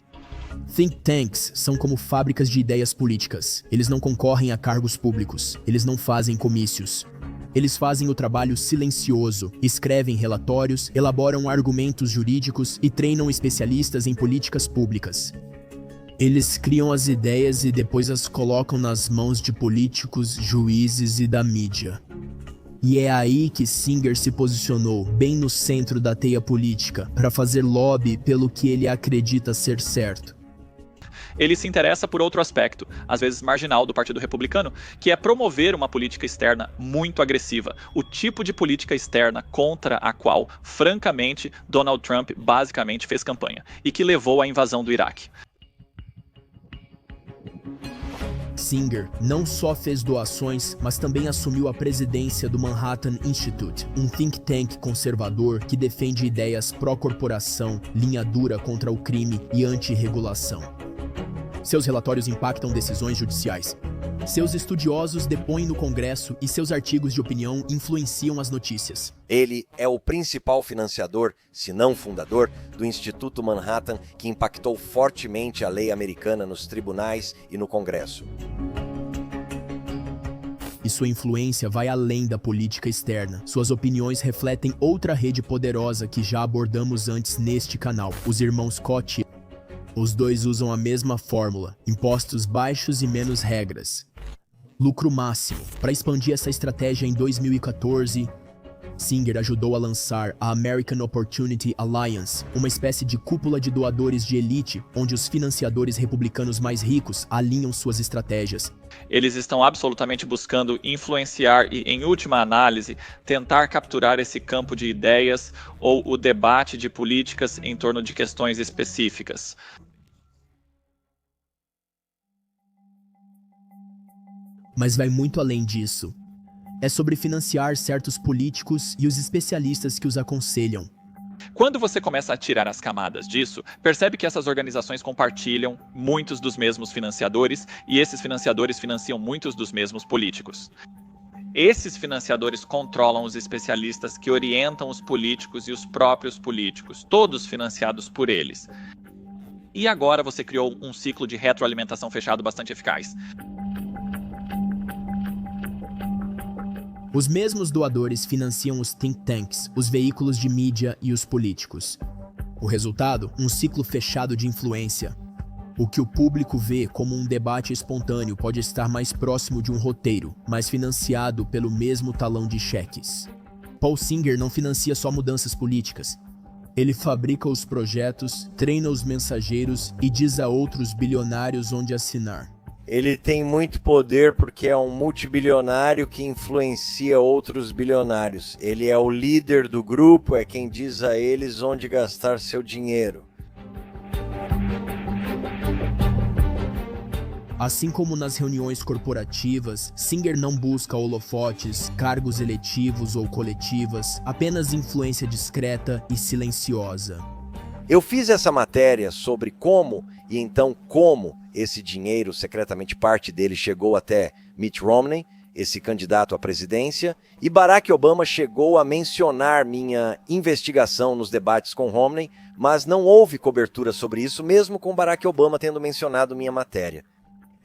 Think tanks são como fábricas de ideias políticas. Eles não concorrem a cargos públicos. Eles não fazem comícios. Eles fazem o trabalho silencioso, escrevem relatórios, elaboram argumentos jurídicos e treinam especialistas em políticas públicas. Eles criam as ideias e depois as colocam nas mãos de políticos, juízes e da mídia. E é aí que Singer se posicionou, bem no centro da teia política, para fazer lobby pelo que ele acredita ser certo. Ele se interessa por outro aspecto, às vezes marginal, do Partido Republicano, que é promover uma política externa muito agressiva, o tipo de política externa contra a qual, francamente, Donald Trump basicamente fez campanha, e que levou à invasão do Iraque. Singer não só fez doações, mas também assumiu a presidência do Manhattan Institute, um think tank conservador que defende ideias pró-corporação, linha dura contra o crime e anti-regulação. Seus relatórios impactam decisões judiciais. Seus estudiosos depõem no Congresso e seus artigos de opinião influenciam as notícias. Ele é o principal financiador, se não fundador, do Instituto Manhattan, que impactou fortemente a lei americana nos tribunais e no Congresso. E sua influência vai além da política externa. Suas opiniões refletem outra rede poderosa que já abordamos antes neste canal, os irmãos Koch. Os dois usam a mesma fórmula, impostos baixos e menos regras. Lucro máximo. Para expandir essa estratégia em 2014, Singer ajudou a lançar a American Opportunity Alliance, uma espécie de cúpula de doadores de elite, onde os financiadores republicanos mais ricos alinham suas estratégias. Eles estão absolutamente buscando influenciar e, em última análise, tentar capturar esse campo de ideias ou o debate de políticas em torno de questões específicas. Mas vai muito além disso. É sobre financiar certos políticos e os especialistas que os aconselham. Quando você começa a tirar as camadas disso, percebe que essas organizações compartilham muitos dos mesmos financiadores e esses financiadores financiam muitos dos mesmos políticos. Esses financiadores controlam os especialistas que orientam os políticos e os próprios políticos, todos financiados por eles. E agora você criou um ciclo de retroalimentação fechado bastante eficaz. Os mesmos doadores financiam os think tanks, os veículos de mídia e os políticos. O resultado? Um ciclo fechado de influência. O que o público vê como um debate espontâneo pode estar mais próximo de um roteiro, mas financiado pelo mesmo talão de cheques. Paul Singer não financia só mudanças políticas. Ele fabrica os projetos, treina os mensageiros e diz a outros bilionários onde assinar. Ele tem muito poder porque é um multibilionário que influencia outros bilionários. Ele é o líder do grupo, é quem diz a eles onde gastar seu dinheiro. Assim como nas reuniões corporativas, Singer não busca holofotes, cargos eletivos ou coletivas, apenas influência discreta e silenciosa. Eu fiz essa matéria sobre como, e então como, esse dinheiro, secretamente parte dele, chegou até Mitt Romney, esse candidato à presidência, e Barack Obama chegou a mencionar minha investigação nos debates com Romney, mas não houve cobertura sobre isso, mesmo com Barack Obama tendo mencionado minha matéria.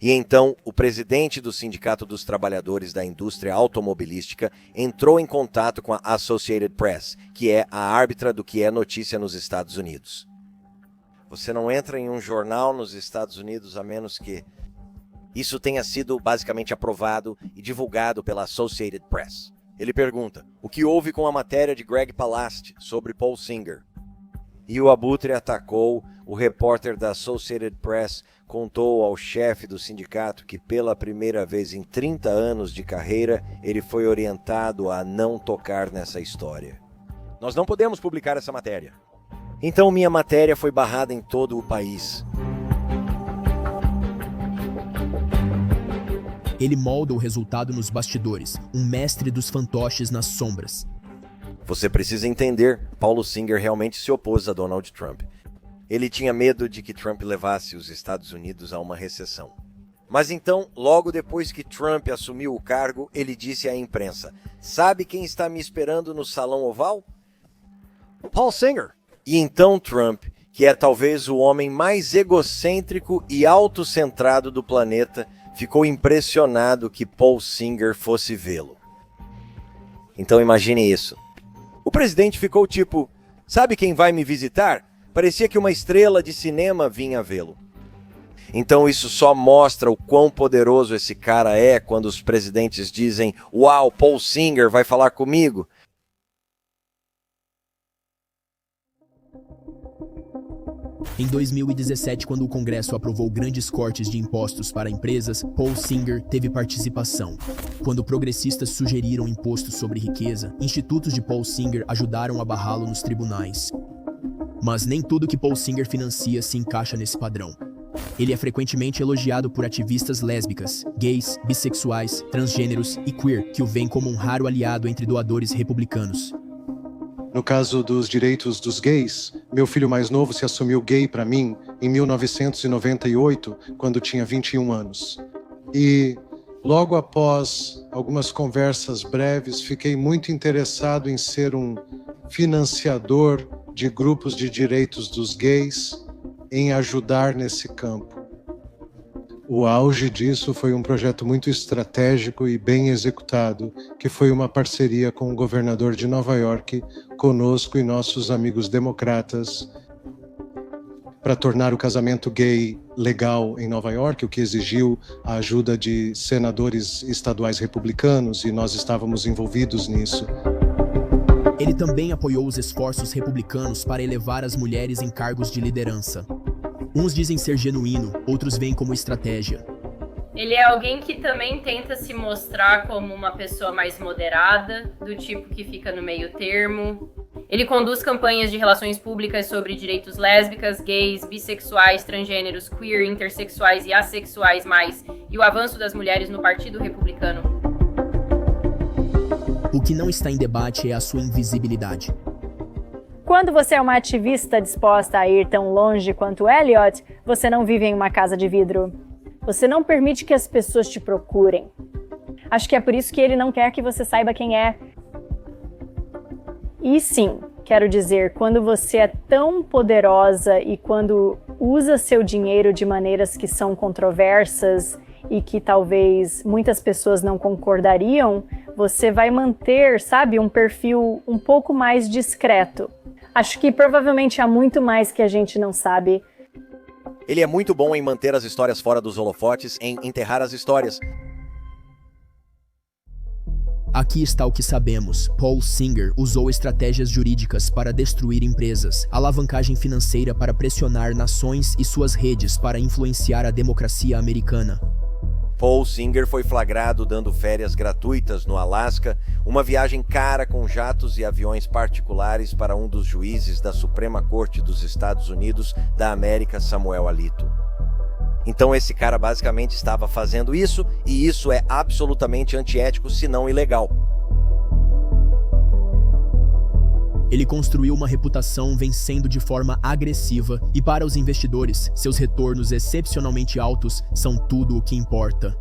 E então, o presidente do Sindicato dos Trabalhadores da Indústria Automobilística entrou em contato com a Associated Press, que é a árbitra do que é notícia nos Estados Unidos. Você não entra em um jornal nos Estados Unidos a menos que isso tenha sido basicamente aprovado e divulgado pela Associated Press. Ele pergunta, o que houve com a matéria de Greg Palast sobre Paul Singer? E o abutre atacou, o repórter da Associated Press contou ao chefe do sindicato que pela primeira vez em 30 anos de carreira, ele foi orientado a não tocar nessa história. Nós não podemos publicar essa matéria. Então minha matéria foi barrada em todo o país. Ele molda o resultado nos bastidores, um mestre dos fantoches nas sombras. Você precisa entender, Paulo Singer realmente se opôs a Donald Trump. Ele tinha medo de que Trump levasse os Estados Unidos a uma recessão. Mas então, logo depois que Trump assumiu o cargo, ele disse à imprensa, sabe quem está me esperando no Salão Oval? Paul Singer. E então Trump, que é talvez o homem mais egocêntrico e autocentrado do planeta, ficou impressionado que Paul Singer fosse vê-lo. Então imagine isso. O presidente ficou tipo, sabe quem vai me visitar? Parecia que uma estrela de cinema vinha vê-lo. Então isso só mostra o quão poderoso esse cara é quando os presidentes dizem, uau, Paul Singer vai falar comigo. Em 2017, quando o Congresso aprovou grandes cortes de impostos para empresas, Paul Singer teve participação. Quando progressistas sugeriram impostos sobre riqueza, institutos de Paul Singer ajudaram a barrá-lo nos tribunais. Mas nem tudo que Paul Singer financia se encaixa nesse padrão. Ele é frequentemente elogiado por ativistas lésbicas, gays, bissexuais, transgêneros e queer, que o veem como um raro aliado entre doadores republicanos. No caso dos direitos dos gays, meu filho mais novo se assumiu gay para mim em 1998, quando tinha 21 anos. E logo após algumas conversas breves, fiquei muito interessado em ser um financiador de grupos de direitos dos gays, em ajudar nesse campo. O auge disso foi um projeto muito estratégico e bem executado, que foi uma parceria com o governador de Nova York, conosco e nossos amigos democratas, para tornar o casamento gay legal em Nova York, o que exigiu a ajuda de senadores estaduais republicanos, e nós estávamos envolvidos nisso. Ele também apoiou os esforços republicanos para elevar as mulheres em cargos de liderança. Uns dizem ser genuíno, outros veem como estratégia. Ele é alguém que também tenta se mostrar como uma pessoa mais moderada, do tipo que fica no meio termo. Ele conduz campanhas de relações públicas sobre direitos lésbicas, gays, bissexuais, transgêneros, queer, intersexuais e assexuais e o avanço das mulheres no Partido Republicano. O que não está em debate é a sua invisibilidade. Quando você é uma ativista disposta a ir tão longe quanto Elliot, você não vive em uma casa de vidro. Você não permite que as pessoas te procurem. Acho que é por isso que ele não quer que você saiba quem é. E sim, quero dizer, quando você é tão poderosa e quando usa seu dinheiro de maneiras que são controversas e que talvez muitas pessoas não concordariam, você vai manter, sabe, um perfil um pouco mais discreto. Acho que provavelmente há muito mais que a gente não sabe. Ele é muito bom em manter as histórias fora dos holofotes, em enterrar as histórias. Aqui está o que sabemos. Paul Singer usou estratégias jurídicas para destruir empresas, alavancagem financeira para pressionar nações e suas redes para influenciar a democracia americana. Paul Singer foi flagrado dando férias gratuitas no Alasca, uma viagem cara com jatos e aviões particulares para um dos juízes da Suprema Corte dos Estados Unidos da América, Samuel Alito. Então esse cara basicamente estava fazendo isso, e isso é absolutamente antiético, se não ilegal. Ele construiu uma reputação vencendo de forma agressiva e para os investidores, seus retornos excepcionalmente altos são tudo o que importa.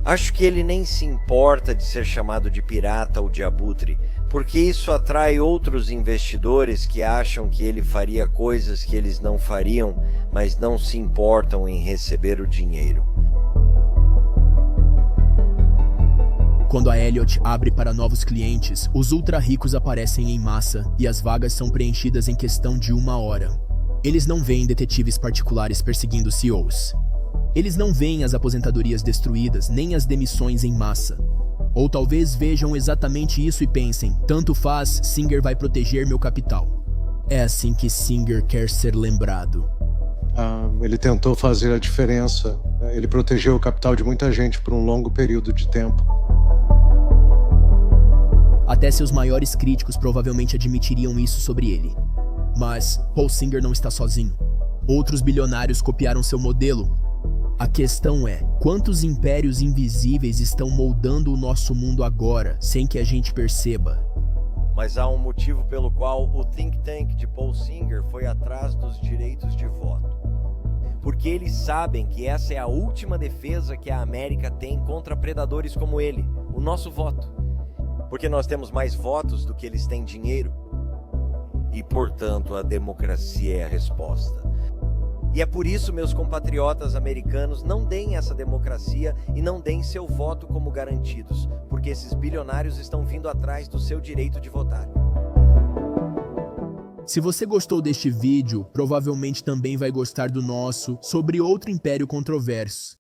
Acho que ele nem se importa de ser chamado de pirata ou de abutre, porque isso atrai outros investidores que acham que ele faria coisas que eles não fariam, mas não se importam em receber o dinheiro. Quando a Elliot abre para novos clientes, os ultra-ricos aparecem em massa e as vagas são preenchidas em questão de 1 hora. Eles não veem detetives particulares perseguindo CEOs. Eles não veem as aposentadorias destruídas, nem as demissões em massa. Ou talvez vejam exatamente isso e pensem, tanto faz, Singer vai proteger meu capital. É assim que Singer quer ser lembrado. Ele tentou fazer a diferença. Ele protegeu o capital de muita gente por um longo período de tempo. Até seus maiores críticos provavelmente admitiriam isso sobre ele. Mas Paul Singer não está sozinho. Outros bilionários copiaram seu modelo. A questão é, quantos impérios invisíveis estão moldando o nosso mundo agora, sem que a gente perceba? Mas há um motivo pelo qual o think tank de Paul Singer foi atrás dos direitos de voto. Porque eles sabem que essa é a última defesa que a América tem contra predadores como ele, o nosso voto. Porque nós temos mais votos do que eles têm dinheiro. E, portanto, a democracia é a resposta. E é por isso, meus compatriotas americanos, não deem essa democracia e não deem seu voto como garantidos, porque esses bilionários estão vindo atrás do seu direito de votar. Se você gostou deste vídeo, provavelmente também vai gostar do nosso sobre outro império controverso.